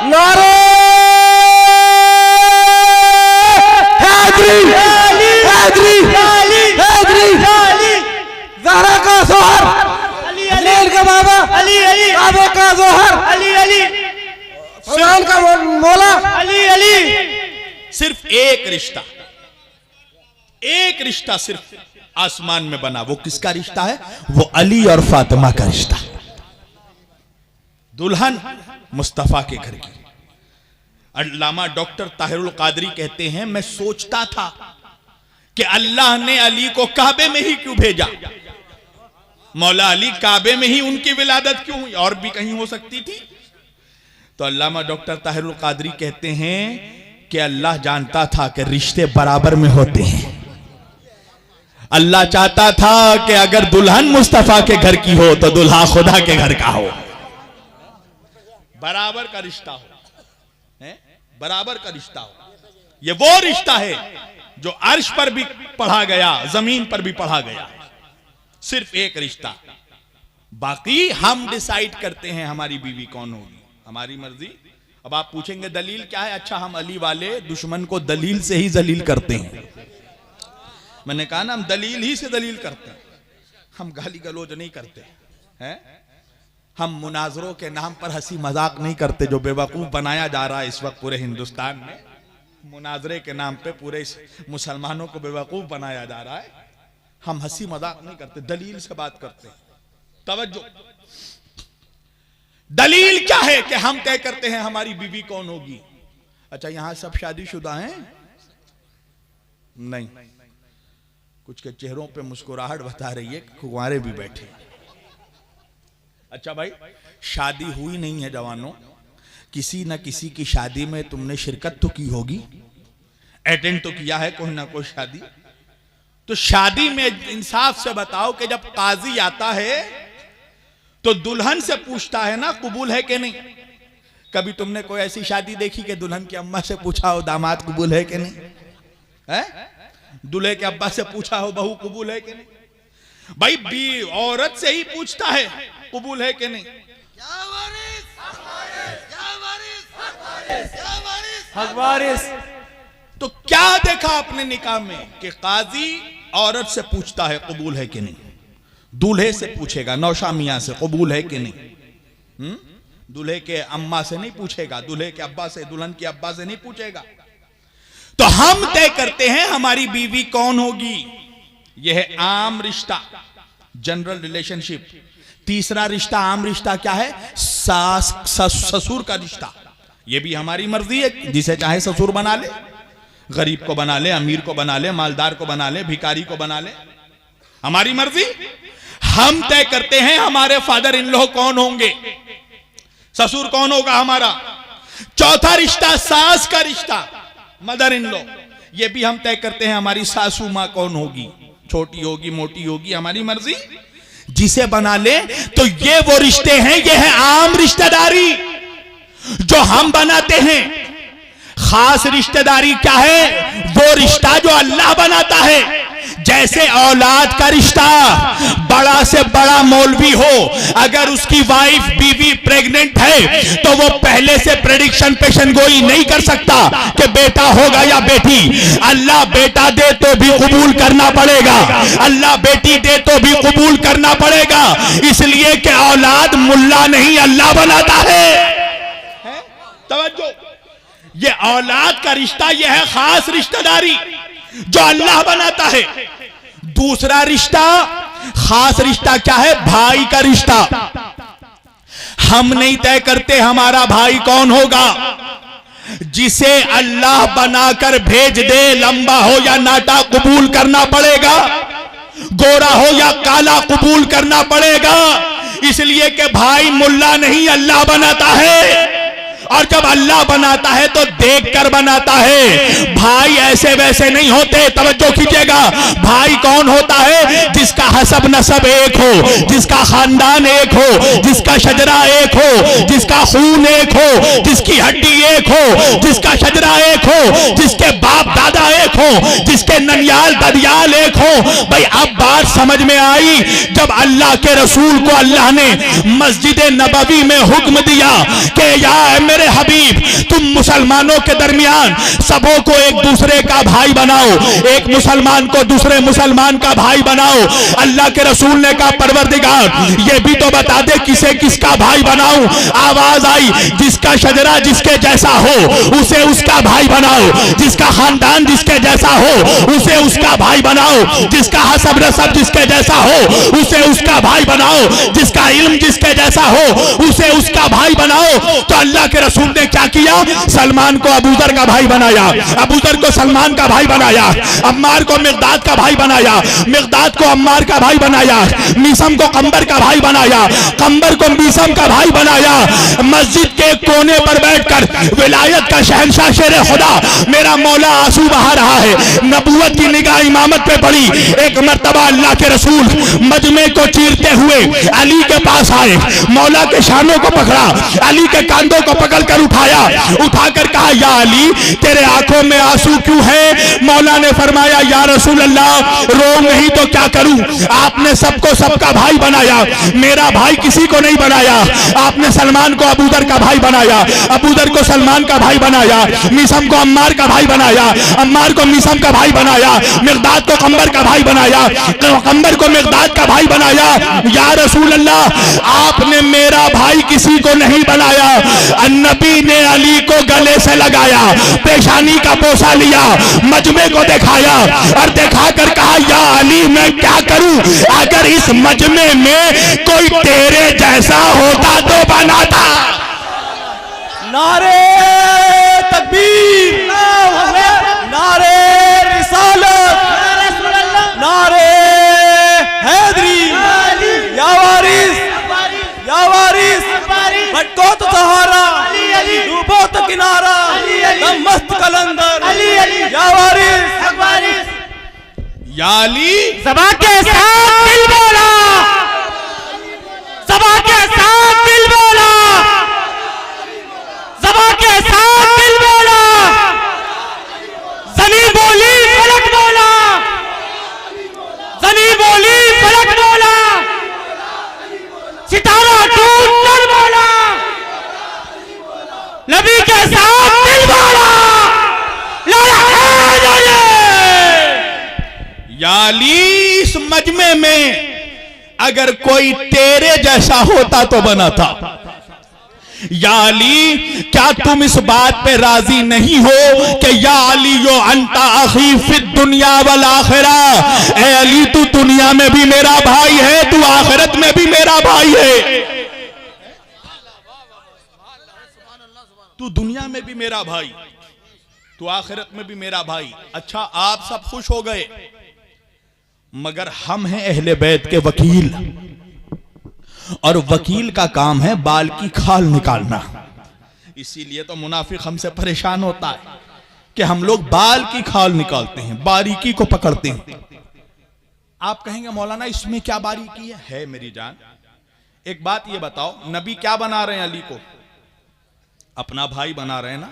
नारे हैदरी, हैदरी, हैदरी, ज़हरा का जोहर, अली का बाबा, अली अली, काबे का जोहर, अली अली, फलान का मौला, अली अली। सिर्फ एक रिश्ता, एक रिश्ता सिर्फ आसमान में बना। वो किसका रिश्ता है? वो अली और फातिमा का रिश्ता। दुल्हन मुस्तफा के घर की। अल्लामा डॉक्टर ताहिरुल कादरी कहते हैं, मैं सोचता था कि अल्लाह ने अली को काबे में ही क्यों भेजा। मौला अली काबे में ही उनकी विलादत क्यों हुई, और भी कहीं हो सकती थी। तो अल्लामा डॉक्टर ताहिरुल कादरी कहते हैं कि अल्लाह जानता था कि रिश्ते बराबर में होते हैं। अल्लाह चाहता था कि अगर दुल्हन मुस्तफा के घर की हो तो दुल्हा खुदा के घर का हो, बराबर का रिश्ता हो, है? बराबर का रिश्ता हो। ये वो रिश्ता है जो अर्श पर भी पढ़ा गया, जमीन पर भी पढ़ा गया। सिर्फ एक रिश्ता, बाकी हम डिसाइड करते हैं हमारी बीवी कौन होगी, हमारी मर्जी। अब आप पूछेंगे दलील क्या है? अच्छा, हम अली वाले दुश्मन को दलील से ही जलील करते हैं। मैंने कहा ना, हम दलील ही से दलील करते हैं, हम गाली गलौज नहीं करते हैं। हम मुनाजरों के नाम पर हंसी मजाक नहीं करते, जो बेवकूफ बनाया जा रहा है इस वक्त पूरे हिंदुस्तान में। मुनाजरे के नाम पे पूरे मुसलमानों को बेवकूफ बनाया जा रहा है। हम हंसी मजाक नहीं करते, दलील से बात करते हैं। तवज्जो, दलील क्या है कि हम तय करते हैं हमारी बीवी कौन होगी। अच्छा, यहां सब शादीशुदा हैं? नहीं, कुछ के चेहरों पे मुस्कुराहट बता रही है कुंवारे भी बैठे। अच्छा भाई, शादी हुई नहीं है जवानों, किसी न किसी की शादी में तुमने शिरकत तो की होगी, अटेंड तो किया है कोई ना कोई शादी। तो शादी में इंसाफ से बताओ कि जब काजी आता है तो दुल्हन से पूछता है ना कबूल है कि नहीं। कभी तुमने कोई ऐसी शादी देखी कि दुल्हन की अम्मा से पूछा हो दामाद कबूल है कि नहीं है? दूल्हे के अब्बा से पूछा हो बहू कबूल है कि नहीं? भाई बी औरत से ही पूछता है कबूल है कि नहीं। हक वारिस। तो क्या देखा आपने निकाह में कि काजी औरत से पूछता है कबूल है कि नहीं, दूल्हे से पूछेगा नौशा मियां से कबूल है कि नहीं। दूल्हे के अम्मा से नहीं पूछेगा, दूल्हे के अब्बा से, दुल्हन के अब्बा से नहीं पूछेगा। तो हम तय करते हैं हमारी बीवी कौन होगी। यह है आम रिश्ता, जनरल रिलेशनशिप। तीसरा रिश्ता, आम रिश्ता क्या है? सास ससुर का रिश्ता। यह भी हमारी मर्जी है, जिसे चाहे ससुर बना ले, गरीब को बना ले, अमीर को बना ले, मालदार को बना ले, भिखारी को बना ले, हमारी मर्जी। हम तय करते हैं हमारे फादर इन लॉ कौन होंगे, ससुर कौन होगा हमारा। चौथा रिश्ता, सास का रिश्ता, मदर इन लॉ। ये भी हम तय करते हैं हमारी सासू मां कौन होगी, छोटी होगी मोटी होगी, हमारी मर्जी। जिसे बना ले। तो ये वो रिश्ते हैं, ये है आम रिश्तेदारी जो हम बनाते हैं। खास रिश्तेदारी क्या है? वो रिश्ता जो अल्लाह बनाता है। जैसे औलाद का रिश्ता, बड़ा से बड़ा मौलवी हो, अगर उसकी वाइफ बीवी प्रेग्नेंट है तो वो पहले से प्रेडिक्शन पेशन गोई नहीं कर सकता कि बेटा होगा या बेटी। अल्लाह बेटा दे तो भी कबूल करना पड़ेगा, अल्लाह बेटी दे तो भी कबूल करना पड़ेगा, इसलिए कि औलाद मुल्ला नहीं अल्लाह बनाता है। तवज्जो, ये औलाद का रिश्ता, यह है खास रिश्तेदारी जो अल्लाह बनाता है। दूसरा रिश्ता, खास रिश्ता क्या है? भाई का रिश्ता। हम नहीं तय करते हमारा भाई कौन होगा, जिसे अल्लाह बनाकर भेज दे, लंबा हो या नाटा कबूल करना पड़ेगा, गोरा हो या काला कबूल करना पड़ेगा, इसलिए कि भाई मुल्ला नहीं अल्लाह बनाता है। और जब अल्लाह बनाता है तो देखकर बनाता है। भाई ऐसे वैसे नहीं होते, तवज्जो कीजिएगा। भाई कौन होता है? जिसका हसब नसब एक हो, जिसका खानदान एक हो, जिसका शजरा एक हो, जिसका खून एक हो, जिसकी हड्डी एक हो, जिसका शजरा एक हो, जिसके बाप दादा एक हो, जिसके ननियाल ददियाल एक हो। भाई अब बात समझ में आई। जब अल्लाह के रसूल को अल्लाह ने मस्जिद नबवी में हुक्म दिया कि या मेरे हबीब, तुम मुसलमानों के दरमियान सबों को एक दूसरे का भाई बनाओ, एक मुसलमान को दूसरे मुसलमान का भाई बनाओ। अल्लाह के रसूल ने कहा परवरदिगार ये भी तो बता दे किसे किसका भाई बनाऊं। आवाज आई, जिसका शजरा जिसके जैसा हो उसे उसका भाई बनाओ, जिसका खानदान जिसके जैसा हो उसे उसका भाई बनाओ, जिसका हसब नसब जिसके जैसा हो उसे उसका भाई बनाओ, जिसका इल्म जिसके जैसा हो उसे उसका भाई बनाओ। तो अल्लाह के रसूल ने क्या किया? सलमान को अबूजर का भाई बनाया, अबूजर को सलमान का भाई बनाया, अम्मार को मिक़दाद का भाई बनाया, मिक़दाद को अम्मार का भाई बनाया, मीसम को कंबर का भाई बनाया, कंबर को मीसम का भाई बनाया। मस्जिद के कोने पर बैठकर विलायत का शहंशाह शेर खुदा मेरा मौला आंसू बहा रहा है। नबूवत की निगाह इमामत पे पड़ी। एक मर्तबा अल्लाह के रसूल मजमे को चीरते हुए अली के पास आए, मौला के शानों को पकड़ा, अली के कांधों को पकड़ कर उठाया, उठाकर कहा या अली तेरे आंखों में आंसू क्यों है? मौला ने फरमाया या रसूल अल्लाह रो नहीं तो क्या करूं, आपने सबको सबका भाई बनाया, मेरा भाई किसी को नहीं बनाया। आपने सलमान को अबूजर का भाई बनाया, अबूजर को सलमान का भाई बनाया, मीसम को अम्मार का भाई बनाया, अम्मार को मीसम का भाई बनाया, मिक़दाद को कंबर का भाई बनाया, कंबर को मिक़दाद का भाई बनाया। या रसूल अल्लाह आपने मेरा भाई किसी को नहीं बनाया। नबी ने अली को गले से लगाया, पेशानी का बोसा लिया, मजमे को दिखाया और दिखाकर कहा या अली मैं क्या करूं, अगर इस मजमे में कोई तेरे जैसा होता तो बनाता। नारे तकबीर। तकबीर, नारे रिसालत, नारे हैदरी, या वारिस, या वारिस, भटको तो सहारा, डूबो तो किनारा, दम मस्त कलंदर, या वारिस, या अली। सबा के साथ दिल बोला, सबा के साथ दिल बोला, सबा के साथ दिल बोला, ज़मीं बोली फलक बोला, ज़मीं बोली फलक बोला, सितारा टूट कर बोला, नबी के साथ दिल बोला, या अली, इस मजमे में अगर कोई तेरे जैसा होता तो बना था। या अली, क्या तुम इस बात पे राजी नहीं हो कि या अली यो अंता अखी फिद दुनिया वल आखिरा, ए अली तू दुनिया में भी मेरा भाई है, तू आखिरत में भी मेरा भाई है। तू दुनिया में भी मेरा भाई, तू आखिरत में भी मेरा भाई। अच्छा, आप सब खुश हो गए, मगर हम हैं अहले बैत के वकील, और वकील का काम है बाल की खाल निकालना। इसीलिए तो मुनाफिक हमसे परेशान होता है कि हम लोग बाल की खाल निकालते हैं, बारीकी को पकड़ते हैं। आप कहेंगे मौलाना इसमें क्या बारीकी है मेरी जान। एक बात ये बताओ, नबी क्या बना रहे हैं अली को? अपना भाई बना रहे हैं ना।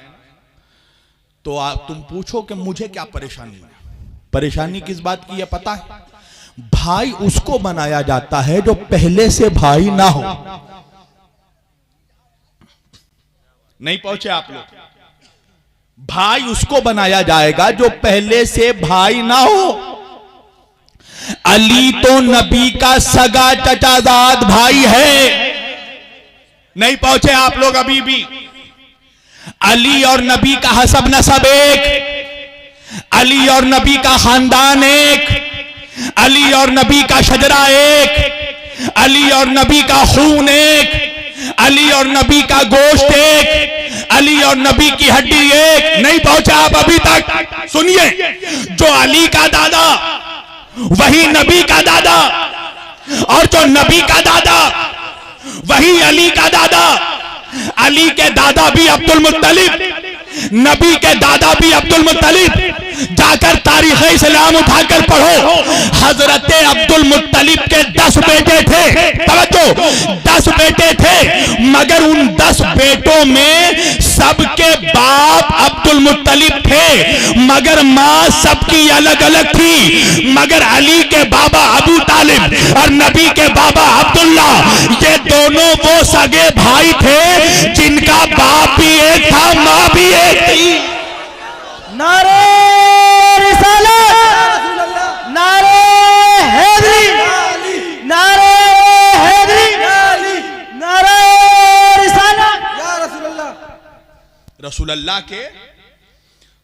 तो आप तुम पूछो कि मुझे क्या परेशानी है? परेशानी किस बात की है पता है? भाई उसको बनाया जाता है जो पहले से भाई ना हो। नहीं पहुंचे आप लोग? भाई उसको बनाया जाएगा जो पहले से भाई ना हो। अली तो नबी का सगा चचाजाद भाई है। नहीं पहुंचे आप लोग अभी भी? अली और नबी का हसब नसब एक, अली और नबी का खानदान एक, अली और नबी का शजरा एक, अली और नबी का खून एक, अली और नबी का गोश्त एक, अली और नबी की हड्डी एक। नहीं पहुंचा आप अभी तक? सुनिए, जो अली का दादा वही नबी का दादा, और जो नबी का दादा वही अली का दादा। अली के दादा भी अब्दुल मुत्तलिब, नबी के दादा भी अब्दुल मुत्तलिब। जाकर तारीख इस्लाम उठाकर पढ़ो, हजरत अब्दुल मुत्तलिब के 10 बेटे थे। तवज्जो, 10 बेटे थे, मगर उन 10 बेटों में सबके बाप अब्दुल मुत्तलिब थे, मगर मां सबकी अलग अलग थी। मगर अली के बाबा अबू तालिब और नबी के बाबा अब्दुल्ला, ये दोनों वो सगे भाई थे जिनका बाप भी एक था, मां भी एक थी। नारे रिसालत, नारे हैदरी, नारे हैदरी, नारे रिसालत। या रसूलल्लाह। रसूलुल्लाह के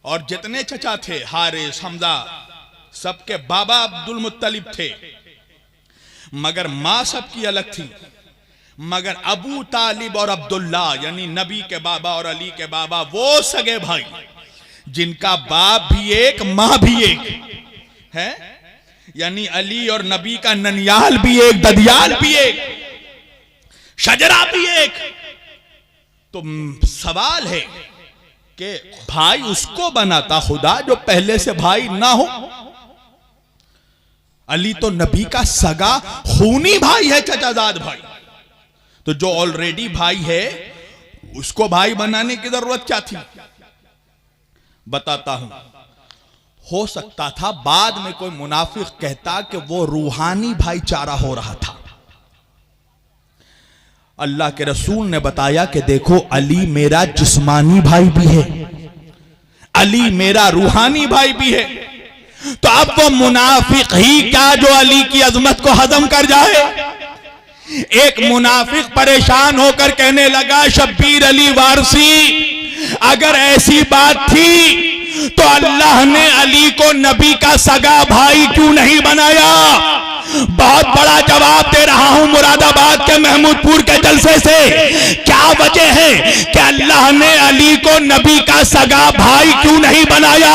और जितने चचा थे, हारिस, हमजा, सबके बाबा अब्दुल मुत्तलिब थे, मगर मां सबकी अलग थी। मगर अबू तालिब और अब्दुल्ला यानी नबी के बाबा और अली के बाबा वो सगे भाई जिनका बाप भी एक, मां भी एक है। यानी अली और नबी का ननियाल भी एक, ददियाल भी एक, शजरा भी एक। तो सवाल है कि भाई उसको बनाता खुदा जो पहले से भाई ना हो। अली तो नबी का सगा खूनी भाई है, चचाजाद भाई। तो जो ऑलरेडी भाई है उसको भाई बनाने की जरूरत क्या थी? बताता हूं। हो सकता था बाद में कोई मुनाफिक कहता कि वो रूहानी भाईचारा हो रहा था। अल्लाह के रसूल ने बताया कि देखो अली मेरा जिस्मानी भाई भी है, अली मेरा रूहानी भाई भी है। तो अब वो मुनाफिक ही क्या जो अली की अजमत को हजम कर जाए? एक मुनाफिक परेशान होकर कहने लगा, शब्बीर अली वारसी, अगर ऐसी बात थी तो अल्लाह ने अली को नबी का सगा भाई क्यों नहीं बनाया? बहुत बड़ा जवाब दे रहा हूं मुरादाबाद के महमूदपुर के जलसे से। क्या वजह है कि अल्लाह ने अली को नबी का सगा भाई क्यों नहीं बनाया?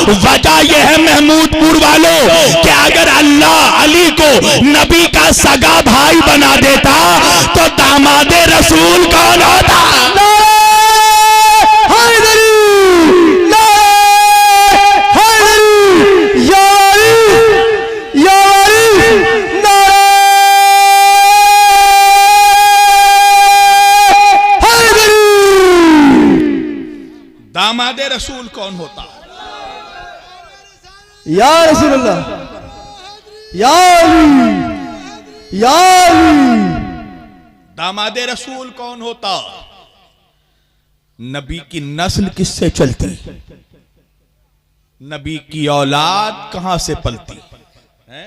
वजह यह है महमूदपुर वालों कि अगर अल्लाह अली को नबी का सगा भाई बना देता तो दामादे रसूल कौन होता? दामादे रसूल कौन होता? या रसूलुल्लाह, या अली, या अली। दामादे रसूल कौन होता? नबी की नस्ल किससे चलती? नबी की औलाद कहां से पलती है?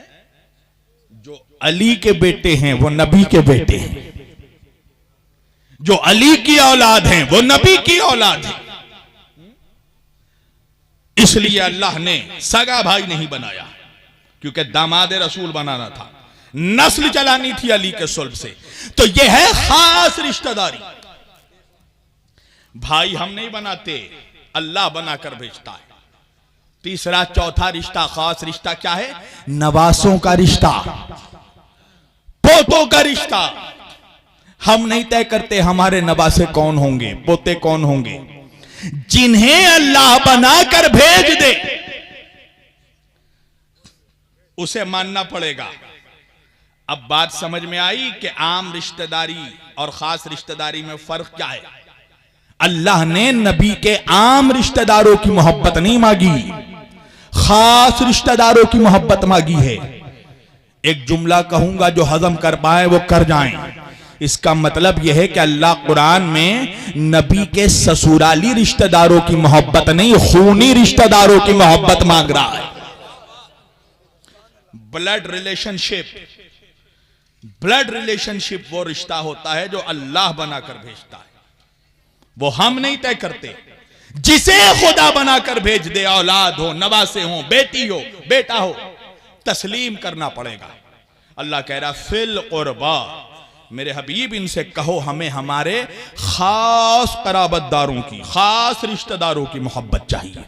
जो अली के बेटे हैं वो नबी के बेटे हैं, जो अली की औलाद हैं वो नबी की औलाद है। इसलिए अल्लाह ने सगा भाई नहीं बनाया, क्योंकि दामाद रसूल बनाना था, नस्ल चलानी थी अली के सुल्ब से। तो यह है खास रिश्तेदारी। भाई हम नहीं बनाते, अल्लाह बनाकर भेजता है। तीसरा चौथा रिश्ता, खास रिश्ता क्या है? नवासों का रिश्ता, पोतों का रिश्ता। हम नहीं तय करते हमारे नवासे कौन होंगे, पोते कौन होंगे। जिन्हें अल्लाह बनाकर भेज दे उसे मानना पड़ेगा। अब बात समझ में आई कि आम रिश्तेदारी और खास रिश्तेदारी में फर्क क्या है। अल्लाह ने नबी के आम रिश्तेदारों की मोहब्बत नहीं मांगी, खास रिश्तेदारों की मोहब्बत मांगी है। एक जुमला कहूंगा, जो हजम कर पाए वो कर जाएं। इसका मतलब यह है कि अल्लाह कुरान में नबी के ससुराली रिश्तेदारों की मोहब्बत नहीं, खूनी रिश्तेदारों की मोहब्बत मांग रहा है। ब्लड रिलेशनशिप वो रिश्ता होता है जो अल्लाह बनाकर भेजता है, वो हम नहीं तय करते। जिसे खुदा बनाकर भेज दे, औलाद हो, नवासे हो, बेटी हो, बेटा हो, तस्लीम करना पड़ेगा। अल्लाह कह रहा फिल कुर्बा, मेरे हबीब इनसे कहो हमें हमारे खास कराबतदारों की, खास रिश्तेदारों की मोहब्बत चाहिए।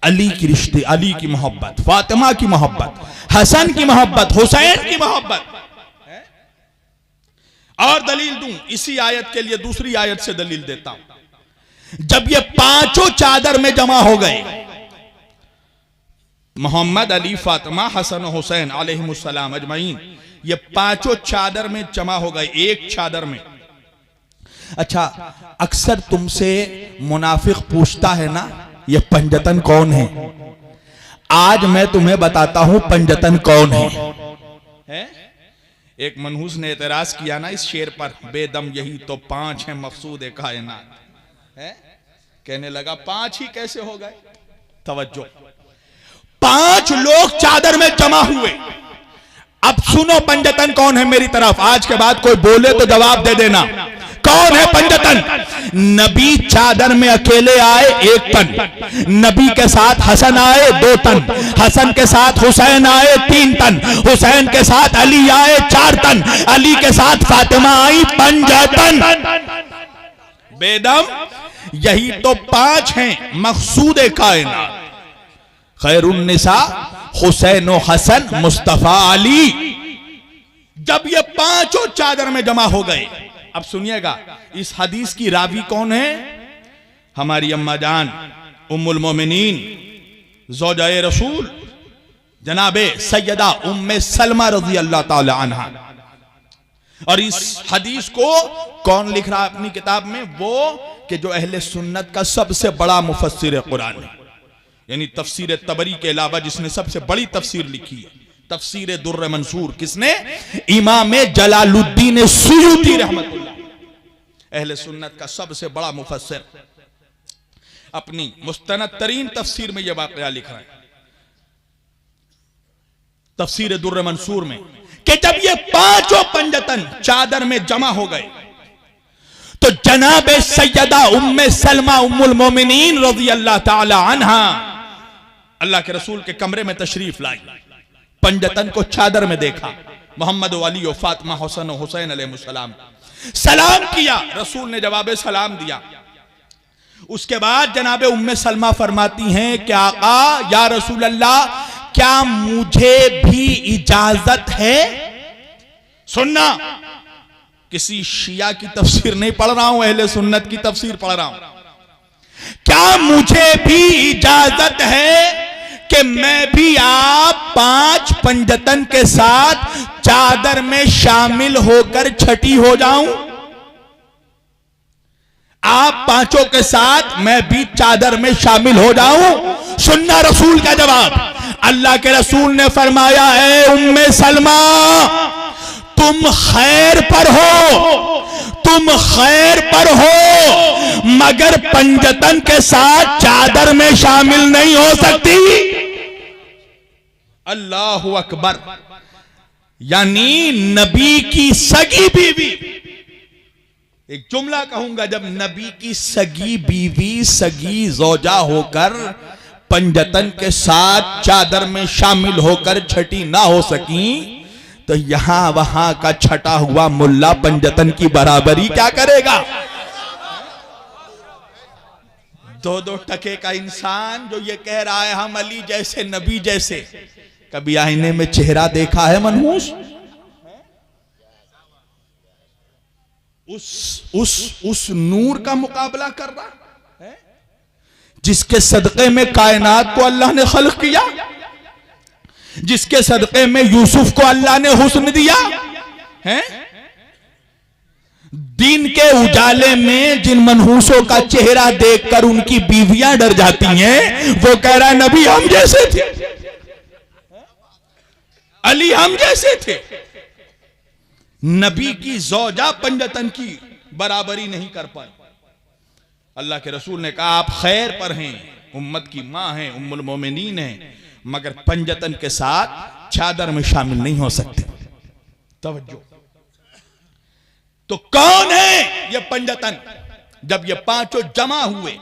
अली की रिश्ते, अली की मोहब्बत, फातिमा की मोहब्बत, हसन की मोहब्बत, हुसैन की मोहब्बत। और दलील दूं इसी आयत के लिए, दूसरी आयत से दलील देता हूं। जब ये पांचों चादर में जमा हो गए, मोहम्मद, अली, फातिमा, हसन, हुसैन अलैहिमुस्सलाम अजमईन, ये पांचों चादर में जमा हो गए, एक चादर में। अच्छा, अक्सर तुमसे मुनाफिक पूछता है ना, ये पंजतन कौन है? आज मैं तुम्हें बताता हूं पंजतन कौन है? एक मनहूस ने एतराज किया ना इस शेर पर, बेदम यही तो पांच है मकसूद कायनात है। कहने लगा पांच ही कैसे हो गए? तवज्जो, पांच लोग चादर में जमा हुए। अब सुनो पंजतन कौन है मेरी तरफ। आज के बाद कोई बोले तो जवाब दे देना, कौन है पंजतन? नबी चादर में अकेले आए 1 तन, नबी के साथ हसन आए 2 तन, हसन के साथ हुसैन आए 3 तन, हुसैन के साथ अली आए 4 तन, अली के साथ फातिमा आई 5 तन। बेदम यही तो 5 हैं मकसूद कायनात। खैरुन्निसा हुसैन व हसन मुस्तफा अली। जब ये पांचों चादर में जमा हो गए, अब सुनिएगा इस हदीस की रावी कौन है? हमारी अम्मा जान उम्मुल मोमिनीन ज़ौजाए रसूल जनाबे सैयदा उम्मे सलमा रज़ी अल्लाह ताला अन्हा। और इस हदीस को कौन लिख रहा है अपनी किताब में? वो कि जो अहले सुन्नत का सबसे बड़ा मुफस्सिर कुरान है, यानी तफसीर तबरी के अलावा जिसने सबसे बड़ी तफसीर लिखी है, तफसीर दुर्र मंसूर। किसने? इमाम जलालुद्दीन सुयूती रहमतुल्लाह, अहले सुन्नत का सबसे बड़ा मुफस्सिर, अपनी मुस्तनद तरीन तफसीर में यह वाकया लिख रहे हैं, तफसीर दुर्र मंसूर में, कि जब ये पांचों पंजतन चादर में जमा हो गए तो जनाबे सैयदा उम्मे सलमा उम्मुल मोमिनीन रज़ी अल्लाह ताला अन्हा अल्लाह के रसूल के कमरे में तशरीफ लाई। पंजतन को चादर में देखा। मोहम्मद वाली और फातिमा हुसैन और हुसैन अलैहिस्सलाम सलाम किया, रसूल ने जवाब सलाम दिया। उसके बाद जनाबे उम्मे सलमा फरमाती हैं कि आका या रसूल अल्लाह, क्या मुझे भी इजाजत है? सुनना, किसी शिया की तफसीर नहीं पढ़ रहा हूं, अहले सुन्नत की तफसीर पढ़ रहा हूं। क्या मुझे भी इजाजत है कि मैं भी आप 5 पंजतन के साथ चादर में शामिल होकर छठी हो जाऊं? आप 5 के साथ मैं भी चादर में शामिल हो जाऊं? सुनना रसूल का जवाब। अल्लाह के रसूल ने फरमाया, है उम्मे सलमा, तुम खैर पर हो, तुम खैर पर हो, मगर पंजतन के साथ चादर में शामिल नहीं हो सकती। अल्लाहु अकबर। यानी नबी की सगी बीवी, एक जुमला कहूंगा, जब नबी की सगी बीवी, सगी जोजा होकर पंजतन के साथ चादर में शामिल होकर छठी ना हो सकी, तो यहां वहां का छटा हुआ मुल्ला पंजतन की बराबरी क्या करेगा? 2-2 टके का इंसान जो ये कह रहा है हम अली जैसे, नबी जैसे, कभी आईने में चेहरा देखा है मनहूस? उस नूर का मुकाबला कर रहा है जिसके सदक़े में कायनात को अल्लाह ने खल्क़ किया, जिसके सदक़े में यूसुफ को अल्लाह ने हुस्न दिया है। दिन के उजाले में जिन मनहूसों का चेहरा देखकर उनकी बीवियां डर जाती हैं, वो कह रहा है नबी हम जैसे थे, अली हम जैसे थे। नबी की जोजा पंजतन की बराबरी नहीं कर पाए। अल्लाह के रसूल ने कहा आप खैर पर हैं, उम्मत की मां हैं, उम्मुल मोमिनीन हैं, मगर पंजतन के साथ चादर में शामिल नहीं हो सकते। तवज्जो। तो कौन है ये पंजतन? जब ये 5 जमा हुए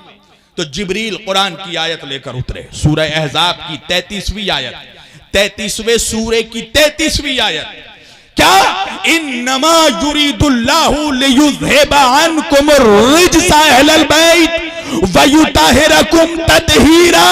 तो जिब्रील कुरान की आयत लेकर उतरे, सूरह अहज़ाब की 33वीं आयत, 33वें सूरे की 33वीं आयत। क्या? इन्नमा युरीदुल्लाहु लियुज़हिबा अन्कुम अर्रिज्सा अहलल बैत व युताहिरकुम तत्हीरा।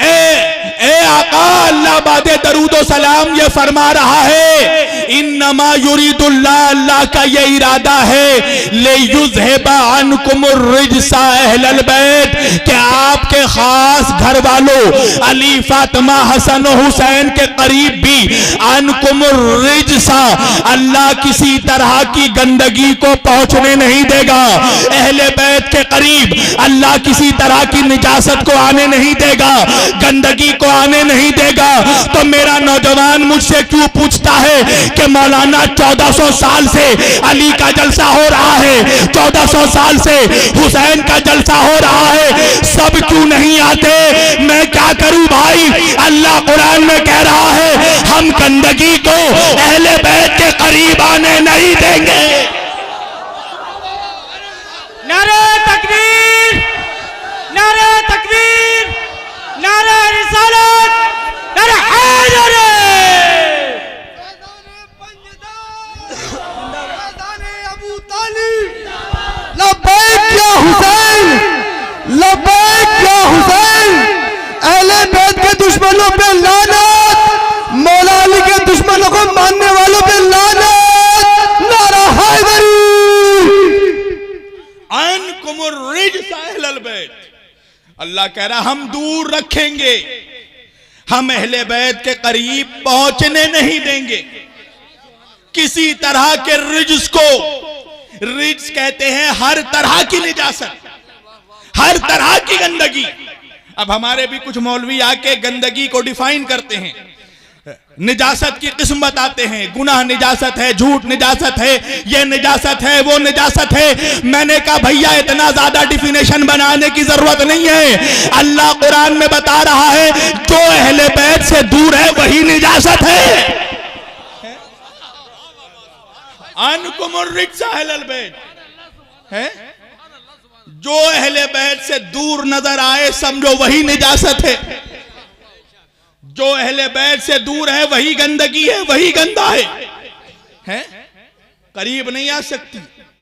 ए आका, अल्लाह बादे दरूदो सलाम ये फरमा रहा है, इन्नमा युरीदुल्लाह, अल्लाह का ये इरादा है, ले युज़हिबा अन्कुम अर्रिज्सा अहलल बैत, कि आपके खास घर वालों अली, फातिमा, हसन और हुसैन के करीब भी अन्कुम अर्रिज्सा, अल्लाह किसी तरह की गंदगी को पहुंचने नहीं देगा। अहले बैत के करीब अल्लाह किसी तरह की निजासत को आने नहीं देगा, गंदगी को आने नहीं देगा। तो मेरा नौजवान मुझसे क्यों पूछता है कि मौलाना 1400 साल से अली का जलसा हो रहा है, 1400 साल से हुसैन का जलसा हो रहा है, सब क्यों नहीं आते? मैं क्या करूं भाई? अल्लाह कुरान में कह रहा है हम गंदगी को अहले बैत के करीब आने नहीं देंगे। नारे तकबीर, नारे तकबीर, नारे रिसालत, नारे हैदर। लब्बैक या हुसैन, लब्बैक या हुसैन। अहले बैत के दुश्मनों पे लानत, मौला अली के दुश्मनों को मानने वालों पे लानत। नारा हैदरी। अन्कुम अर्रिज्सा अहलल बैत, अल्लाह कह रहा हम दूर रखेंगे, हम अहले बैत के करीब पहुंचने नहीं देंगे किसी तरह के रिज्स को। रिज्स कहते हैं हर तरह की निजासत, हर तरह की गंदगी। अब हमारे भी कुछ मौलवी आके गंदगी को डिफाइन करते हैं, निजासत की किस्म बताते हैं, गुनाह निजासत है, झूठ निजासत है, ये निजासत है, वो निजासत है। मैंने कहा भैया इतना ज्यादा डिफिनेशन बनाने की जरूरत नहीं है। अल्लाह कुरान में बता रहा है जो अहले बैत से दूर है वही निजासत है। अन्कुम अर्रिज्सा अहलल बैत है, जो अहले बैत से दूर नजर आए समझो वही निजासत है। जो अहले बैत से दूर है वही गंदगी है, वही गंदा है? करीब नहीं आ सकती।